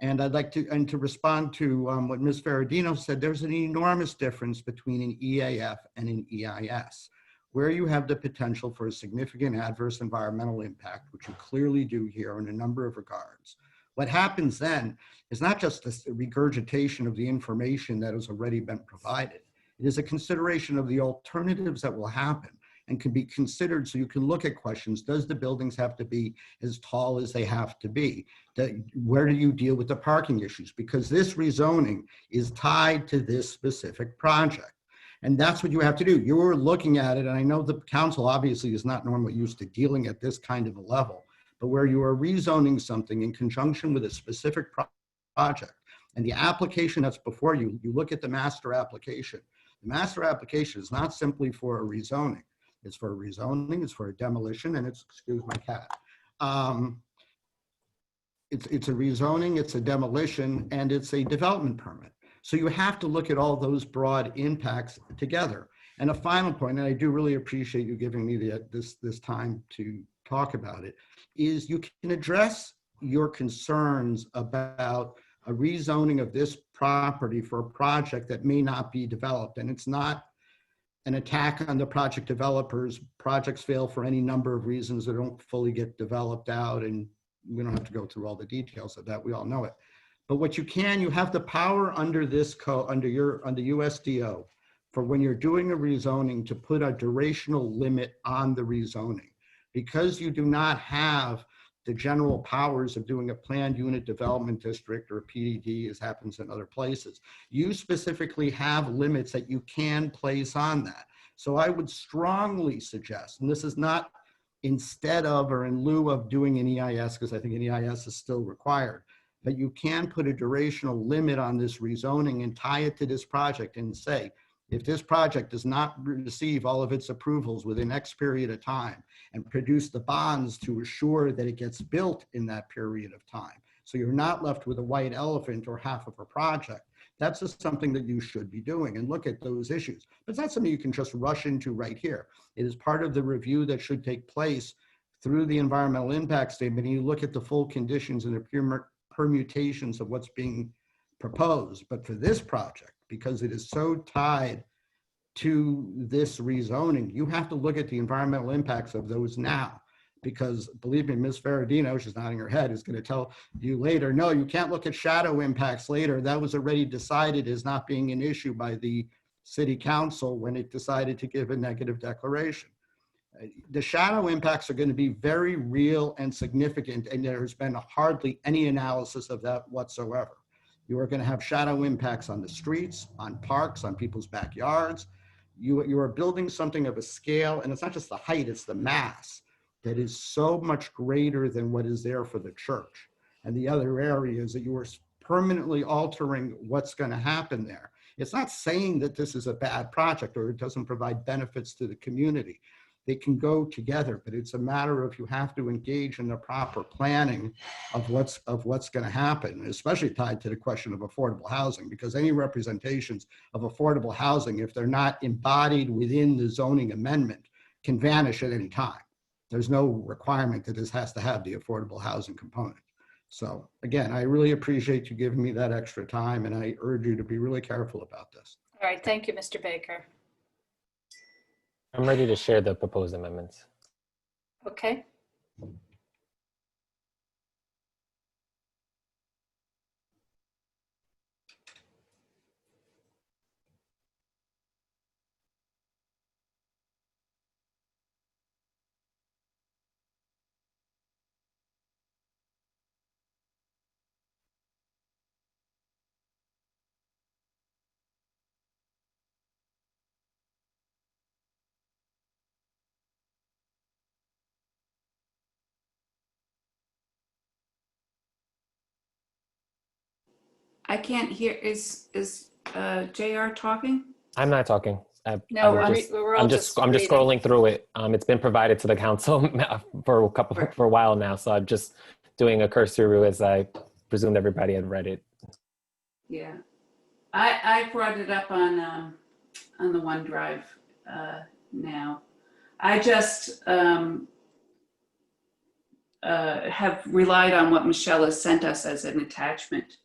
And I'd like to respond to what Ms. Ferradino said. There's an enormous difference between an EAF and an EIS, where you have the potential for a significant adverse environmental impact, which you clearly do here in a number of regards. What happens then is not just a regurgitation of the information that has already been provided. It is a consideration of the alternatives that will happen and can be considered so you can look at questions. Does the buildings have to be as tall as they have to be? Where do you deal with the parking issues? Because this rezoning is tied to this specific project. And that's what you have to do. You're looking at it, and I know the council obviously is not normally used to dealing at this kind of a level, but where you are rezoning something in conjunction with a specific project, and the application that's before you, you look at the master application. The master application is not simply for a rezoning. It's for a rezoning, it's for a demolition, and it's, excuse my cat. It's a rezoning, it's a demolition, and it's a development permit. So you have to look at all those broad impacts together. And a final point, and I do really appreciate you giving me this time to talk about it, is you can address your concerns about a rezoning of this property for a project that may not be developed. And it's not an attack on the project developers. Projects fail for any number of reasons that don't fully get developed out, and we don't have to go through all the details of that. We all know it. But what you can, you have the power under this code, under USDO, for when you're doing a rezoning to put a durational limit on the rezoning. Because you do not have the general powers of doing a planned unit development district or a PDD, as happens in other places, you specifically have limits that you can place on that. So I would strongly suggest, and this is not instead of or in lieu of doing an EIS, because I think an EIS is still required, but you can put a durational limit on this rezoning and tie it to this project and say, if this project does not receive all of its approvals within X period of time and produce the bonds to assure that it gets built in that period of time, so you're not left with a white elephant or half of a project, that's just something that you should be doing and look at those issues. But it's not something you can just rush into right here. It is part of the review that should take place through the environmental impact statement. And you look at the full conditions and the permutations of what's being proposed. But for this project, because it is so tied to this rezoning, you have to look at the environmental impacts of those now. Because believe me, Ms. Ferradino, she's nodding her head, is going to tell you later, no, you can't look at shadow impacts later. That was already decided as not being an issue by the city council when it decided to give a negative declaration. The shadow impacts are going to be very real and significant, and there's been hardly any analysis of that whatsoever. You are going to have shadow impacts on the streets, on parks, on people's backyards. You are building something of a scale, and it's not just the height, it's the mass that is so much greater than what is there for the church and the other areas, that you are permanently altering what's going to happen there. It's not saying that this is a bad project or it doesn't provide benefits to the community. They can go together, but it's a matter of you have to engage in the proper planning of what's going to happen, especially tied to the question of affordable housing, because any representations of affordable housing, if they're not embodied within the zoning amendment, can vanish at any time. There's no requirement that this has to have the affordable housing component. So again, I really appreciate you giving me that extra time, and I urge you to be really careful about this. All right, thank you, Mr. Baker. I'm ready to share the proposed amendments. Okay. I can't hear, is JR talking? I'm not talking. No, I'm all just reading. scrolling through it. It's been provided to the council for a while now, so I'm just doing a cursory as I presumed everybody had read it. Yeah, I brought it up on the OneDrive now. I just have relied on what Michelle has sent us as an attachment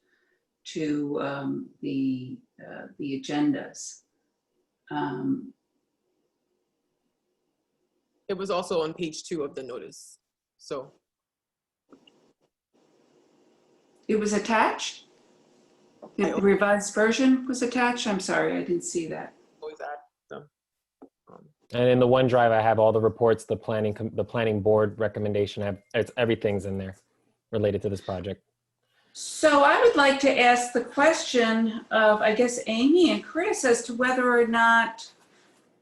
to the agendas. It was also on page 2 of the notice. So it was attached? The revised version was attached? I'm sorry, I didn't see that. And in the OneDrive, I have all the reports, the planning board recommendation. Everything's in there related to this project. So I would like to ask the question of, I guess, Amy and Chris as to whether or not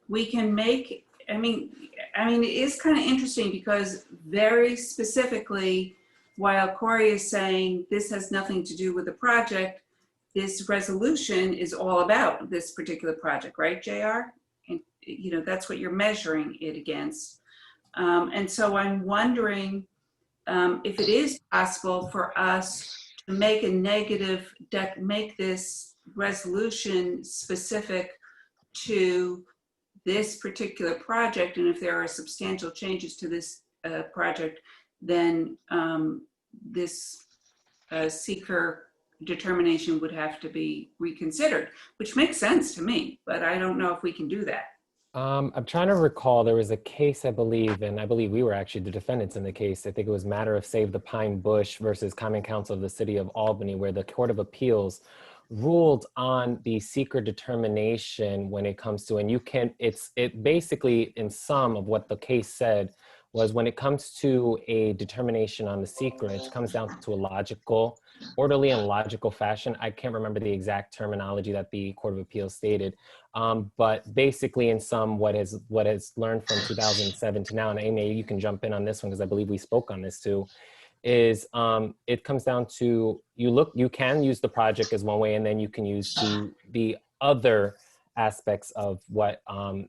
we can make, I mean, it is kind of interesting because very specifically, while Corey is saying this has nothing to do with the project, this resolution is all about this particular project, right, JR? And, you know, that's what you're measuring it against. And so I'm wondering if it is possible for us to make a negative, make this resolution specific to this particular project, and if there are substantial changes to this project, then this SEQRA determination would have to be reconsidered, which makes sense to me, but I don't know if we can do that. I'm trying to recall, there was a case, I believe, and I believe we were actually the defendants in the case. I think it was matter of Save the Pine Bush versus Common Council of the City of Albany, where the Court of Appeals ruled on the SEQRA determination when it comes to, and you can, it basically, in sum of what the case said, was when it comes to a determination on the SEQRA, it comes down to a logical, orderly and logical fashion. I can't remember the exact terminology that the Court of Appeals stated, but basically in sum, what has learned from 2007 to now, and Amy, you can jump in on this one because I believe we spoke on this too, is it comes down to, you can use the project as one way, and then you can use the other aspects of what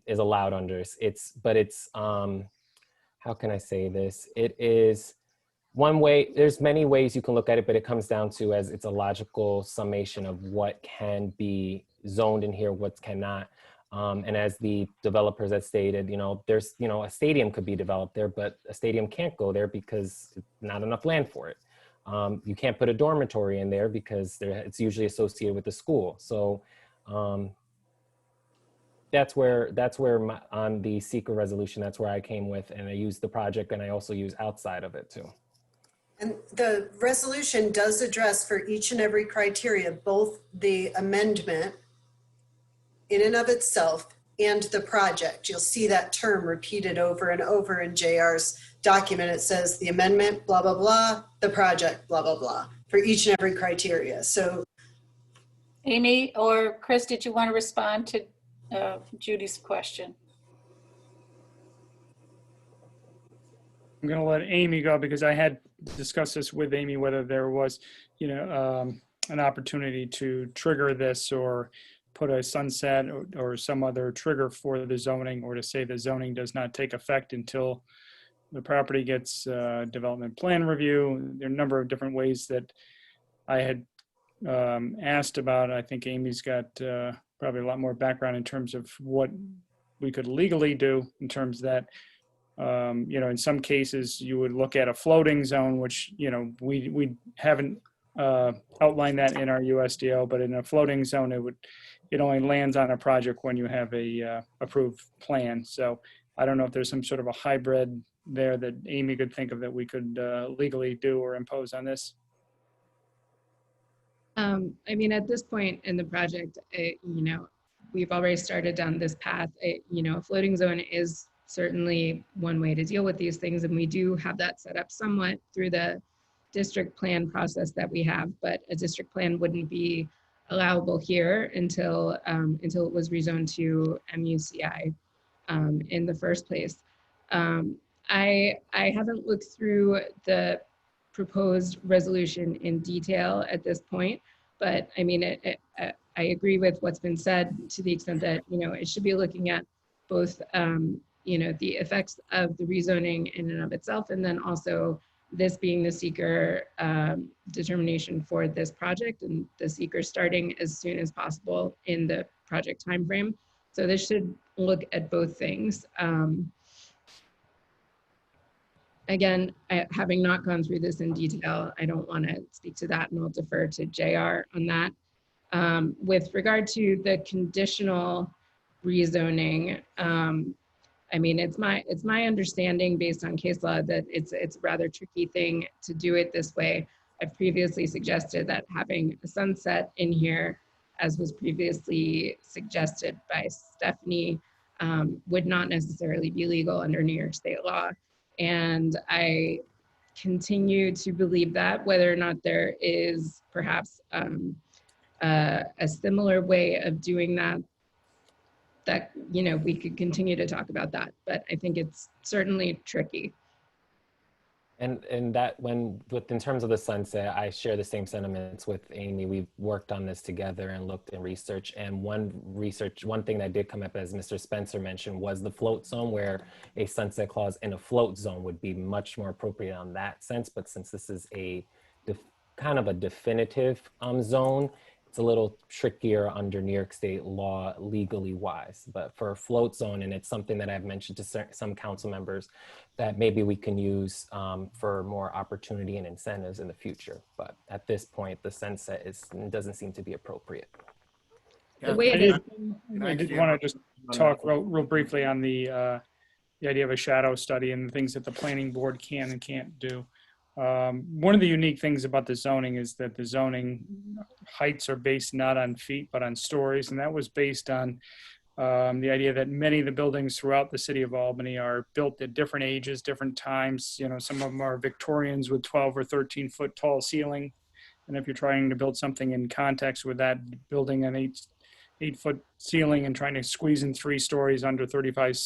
is allowed under it's, how can I say this? It is one way, there's many ways you can look at it, but it comes down to, as it's a logical summation of what can be zoned in here, what cannot. And as the developers have stated, there's, a stadium could be developed there, but a stadium can't go there because not enough land for it. You can't put a dormitory in there because it's usually associated with the school. So that's where on the SEQRA resolution, that's where I came with, and I used the project, and I also use outside of it too. And the resolution does address for each and every criteria, both the amendment in and of itself and the project. You'll see that term repeated over and over in JR's document. It says the amendment, blah, blah, blah, the project, blah, blah, blah, for each and every criteria. So Amy or Chris, did you want to respond to Judy's question? I'm going to let Amy go because I had discussed this with Amy, whether there was, an opportunity to trigger this or put a sunset or some other trigger for the zoning, or to say the zoning does not take effect until the property gets development plan review. There are a number of different ways that I had asked about. I think Amy's got probably a lot more background in terms of what we could legally do in terms that, in some cases you would look at a floating zone, which, we haven't outlined that in our USDO, but in a floating zone, it only lands on a project when you have a approved plan. So I don't know if there's some sort of a hybrid there that Amy could think of that we could legally do or impose on this. At this point in the project, we've already started down this path. A floating zone is certainly one way to deal with these things, and we do have that set up somewhat through the district plan process that we have, but a district plan wouldn't be allowable here until it was rezoned to MUCI in the first place. I haven't looked through the proposed resolution in detail at this point, but I agree with what's been said to the extent that it should be looking at both the effects of the rezoning in and of itself, and then also this being the seeker determination for this project, and the seeker starting as soon as possible in the project timeframe. So this should look at both things. Again, having not gone through this in detail, I don't want to speak to that, and I'll defer to JR on that. With regard to the conditional rezoning, it's my understanding based on case law that it's a rather tricky thing to do it this way. I've previously suggested that having a sunset in here, as was previously suggested by Stephanie, would not necessarily be legal under New York state law. And I continue to believe that, whether or not there is perhaps a similar way of doing that we could continue to talk about that, but I think it's certainly tricky. And that in terms of the sunset, I share the same sentiments with Amy. We've worked on this together and looked in research. And one thing that did come up, as Mr. Spencer mentioned, was the float zone, where a sunset clause in a float zone would be much more appropriate on that sense. But since this is kind of a definitive zone, it's a little trickier under New York state law legally wise. But for a float zone, and it's something that I've mentioned to some council members that maybe we can use for more opportunity and incentives in the future. But at this point, the sunset doesn't seem to be appropriate. I did want to just talk real briefly on the idea of a shadow study and the things that the planning board can and can't do. One of the unique things about the zoning is that the zoning heights are based not on feet, but on stories. And that was based on the idea that many of the buildings throughout the city of Albany are built at different ages, different times. Some of them are Victorians with 12 or 13 foot tall ceiling. And if you're trying to build something in context with that, building an 8 foot ceiling and trying to squeeze in 3 stories under 35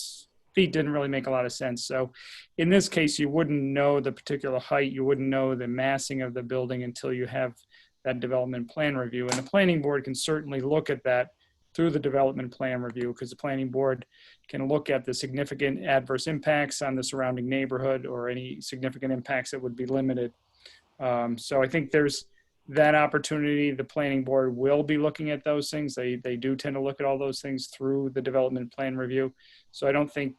feet didn't really make a lot of sense. So in this case, you wouldn't know the particular height, you wouldn't know the massing of the building until you have that development plan review. And the planning board can certainly look at that through the development plan review, because the planning board can look at the significant adverse impacts on the surrounding neighborhood or any significant impacts that would be limited. So I think there's that opportunity. The planning board will be looking at those things. They do tend to look at all those things through the development plan review. So I don't think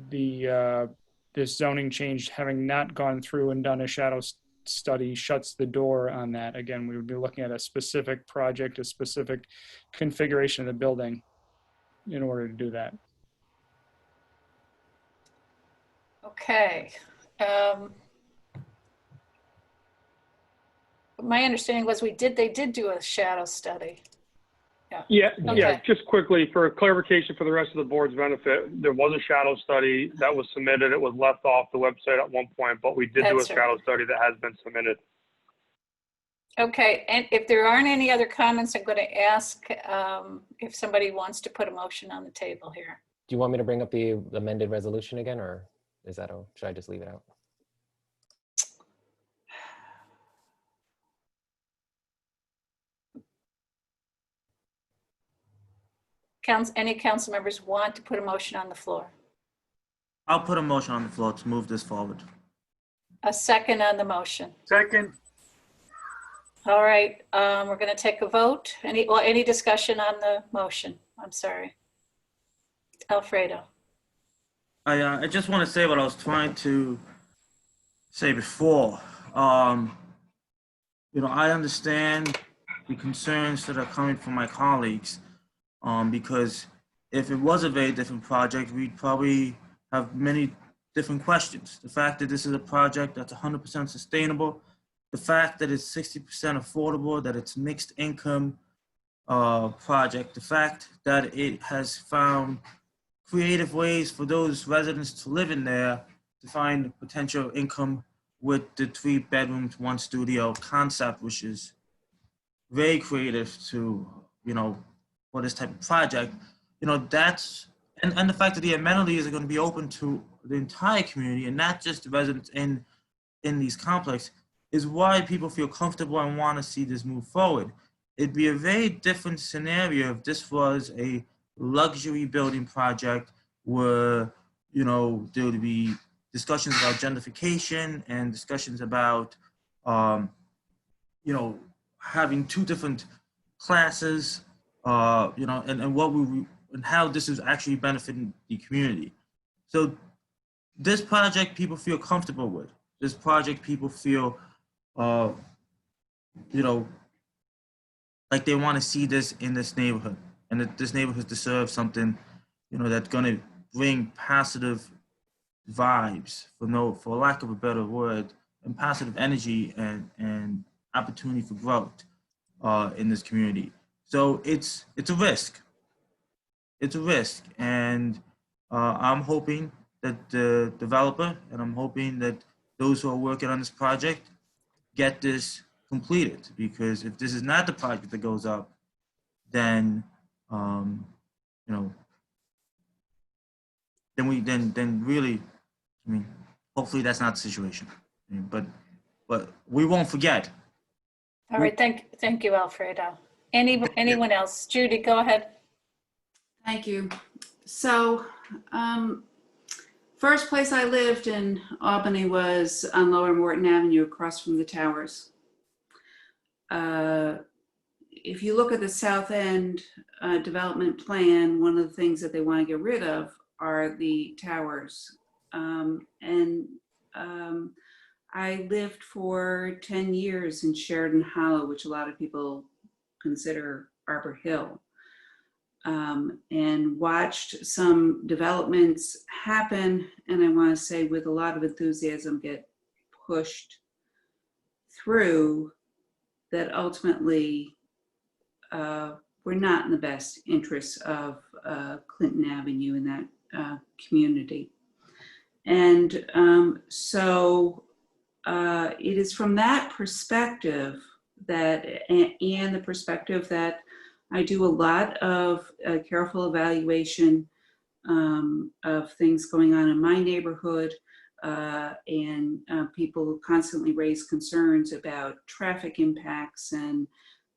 this zoning change, having not gone through and done a shadow study, shuts the door on that. Again, we would be looking at a specific project, a specific configuration of the building in order to do that. Okay. My understanding was they did do a shadow study. go. Yeah, Okay. yeah, just quickly for clarification for the rest of the board's benefit, there was a shadow study that was submitted. It was left off the website at one point, but we did do a That's right. shadow study that has been submitted. Okay, and if there aren't any other comments, I'm going to ask if somebody wants to put a motion on the table here. Do you want me to bring up the amended resolution again, or is that, should I just leave it out? Any council members want to put a motion on the floor? I'll put a motion on the floor to move this forward. A second on the motion. Second. All right, we're going to take a vote. Any discussion on the motion? I'm sorry. Alfredo. I just want to say what I was trying to say before. You know, I understand the concerns that are coming from my colleagues, because if it was a very different project, we'd probably have many different questions. The fact that this is a project that's 100% sustainable, the fact that it's 60% affordable, that it's mixed income project, the fact that it has found creative ways for those residents to live in there to find potential income with the 3 bedrooms, 1 studio concept, which is very creative to, you know, for this type of project. You know, that's, and the fact that the amenities are going to be open to the entire community and not just the residents in these complexes is why people feel comfortable and want to see this move forward. It'd be a very different scenario if this was a luxury building project where, you know, there would be discussions about gentrification and discussions about, you know, having 2 different classes, you know, and what we and how this is actually benefiting the community. So this project people feel comfortable with. This project people feel, you know, like they want to see this in this neighborhood, and that this neighborhood deserves something, you know, that's going to bring positive vibes, for lack of a better word, and positive energy and opportunity for growth in this community. So it's a risk. It's a risk, and I'm hoping that the developer and I'm hoping that those who are working on this project get this completed, because if this is not the project that goes up, then you know, then really, I mean, hopefully that's not the situation. I mean, but we won't forget. All right, thank you, Alfredo. Anyone else? Judy, go ahead. Thank you. So, first place I lived in Albany was on Lower Morton Avenue across from the towers. If you look at the South End development plan, one of the things that they want to get rid of are the towers. I lived for 10 years in Sheridan Hollow, which a lot of people consider Arbor Hill. And watched some developments happen, and I want to say with a lot of enthusiasm get pushed through that ultimately were not in the best interests of Clinton Avenue in that community. And so it is from that perspective that, and the perspective that I do a lot of careful evaluation of things going on in my neighborhood, and people constantly raise concerns about traffic impacts and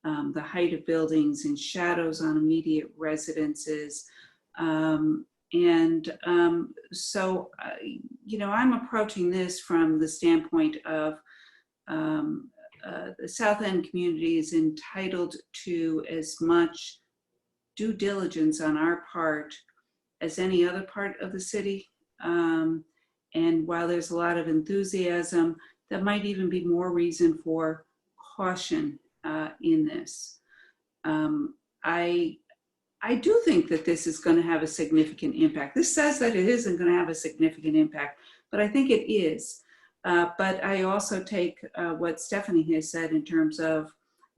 the height of buildings and shadows on immediate residences. So, you know, I'm approaching this from the standpoint of the South End community is entitled to as much due diligence on our part as any other part of the city. And while there's a lot of enthusiasm, that might even be more reason for caution in this. I do think that this is going to have a significant impact. This says that it isn't going to have a significant impact, but I think it is. But I also take what Stephanie has said in terms of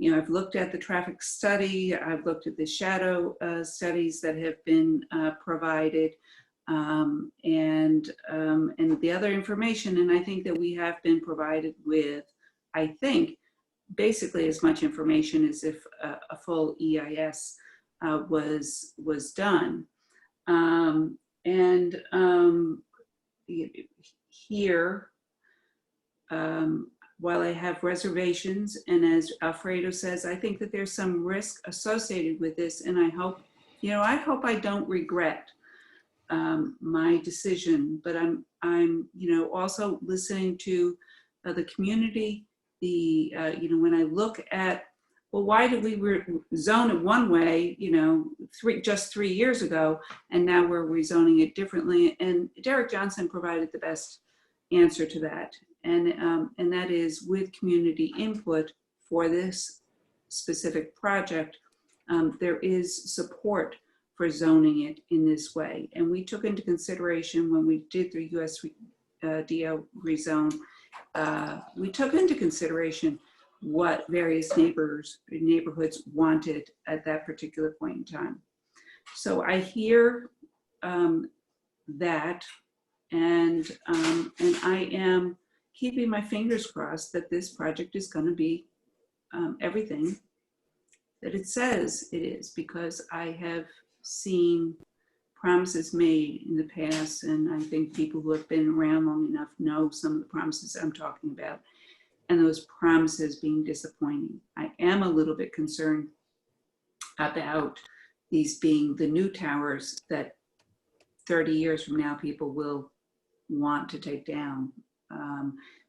I've looked at the traffic study, I've looked at the shadow studies that have been provided, and the other information, and I think that we have been provided with, I think, basically as much information as if a full EIS was done. Here, while I have reservations, and as Alfredo says, I think that there's some risk associated with this, and I hope I don't regret my decision, but I'm also listening to the community. When I look at, well, why did we zone it one way, just 3 years ago, and now we're rezoning it differently? And Derek Johnson provided the best answer to that, and that is with community input for this specific project, there is support for zoning it in this way. And we took into consideration when we did the USDO rezone, we took into consideration what various neighborhoods wanted at that particular point in time. So I hear that, and I am keeping my fingers crossed that this project is going to be everything that it says it is, because I have seen promises made in the past, and I think people who have been around long enough know some of the promises I'm talking about, and those promises being disappointing. I am a little bit concerned about these being the new towers that 30 years from now people will want to take down,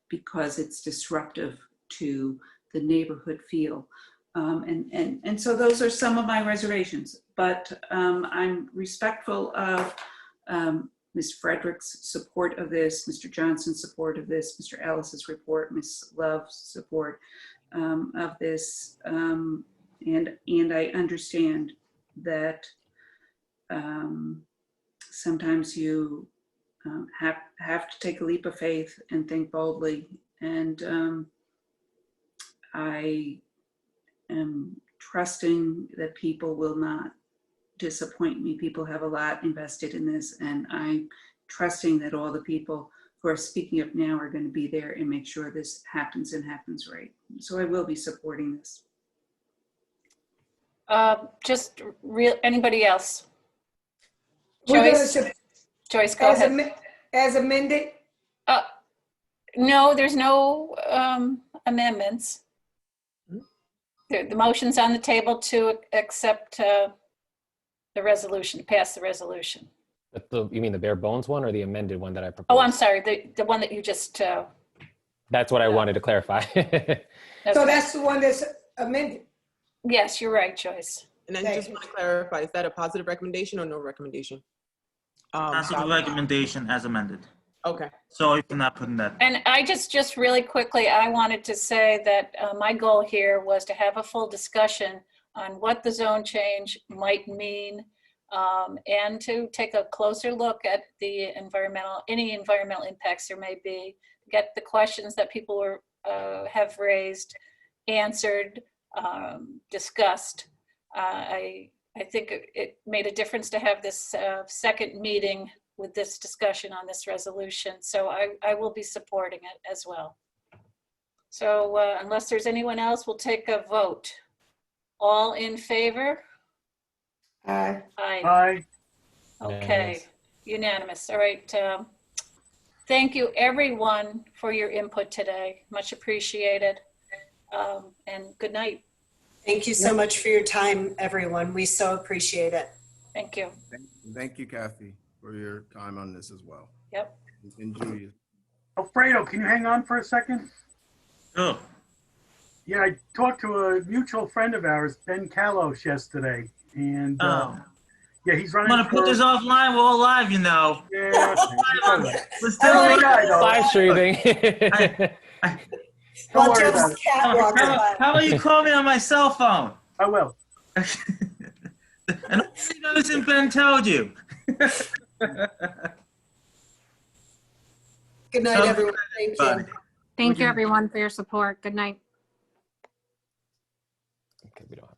because it's disruptive to the neighborhood feel. And so those are some of my reservations, but I'm respectful of Ms. Frederick's support of this, Mr. Johnson's support of this, Mr. Ellis's report, Ms. Love's support of this, and I understand that sometimes you have to take a leap of faith and think boldly, and I am trusting that people will not disappoint me. People have a lot invested in this, and I'm trusting that all the people who are speaking up now are going to be there and make sure this happens and happens right. So I will be supporting this. Anybody else? We're Joyce? gonna Joyce, go ahead. As amended? No, there's no amendments. The motion's on the table to accept the resolution, pass the resolution. You mean the bare bones one or the amended one that I proposed? Oh, I'm sorry, the one that you just... That's what I wanted to clarify. So that's the one that's amended? Yes, you're right, Joyce. And then just want to clarify, is that a positive recommendation or no recommendation? Positive recommendation as amended. Okay. Sorry for not putting that. And I just really quickly, I wanted to say that my goal here was to have a full discussion on what the zone change might mean, and to take a closer look at the any environmental impacts there may be, get the questions that people have raised, answered, discussed. I think it made a difference to have this second meeting with this discussion on this resolution. So I will be supporting it as well. So unless there's anyone else, we'll take a vote. All in favor? Aye. Aye. Aye. Okay, unanimous. All right. Thank you everyone for your input today. Much appreciated. And good night. Thank you so much for your time, everyone. We so appreciate it. Thank you. Thank you, Kathy, for your time on this as well. Yep. And Julia. Alfredo, can you hang on for a second? Sure. Yeah, I talked to a mutual friend of ours, Ben Kalos, yesterday, and yeah, he's running. I'm gonna put this offline. We're all live, you know. Yeah. We're still live streaming. Don't worry about it. How about you call me on my cell phone? I will. And I'll Ben told you. Good night, everyone. Thank you. Thank you, everyone, for your support. Good night. we don't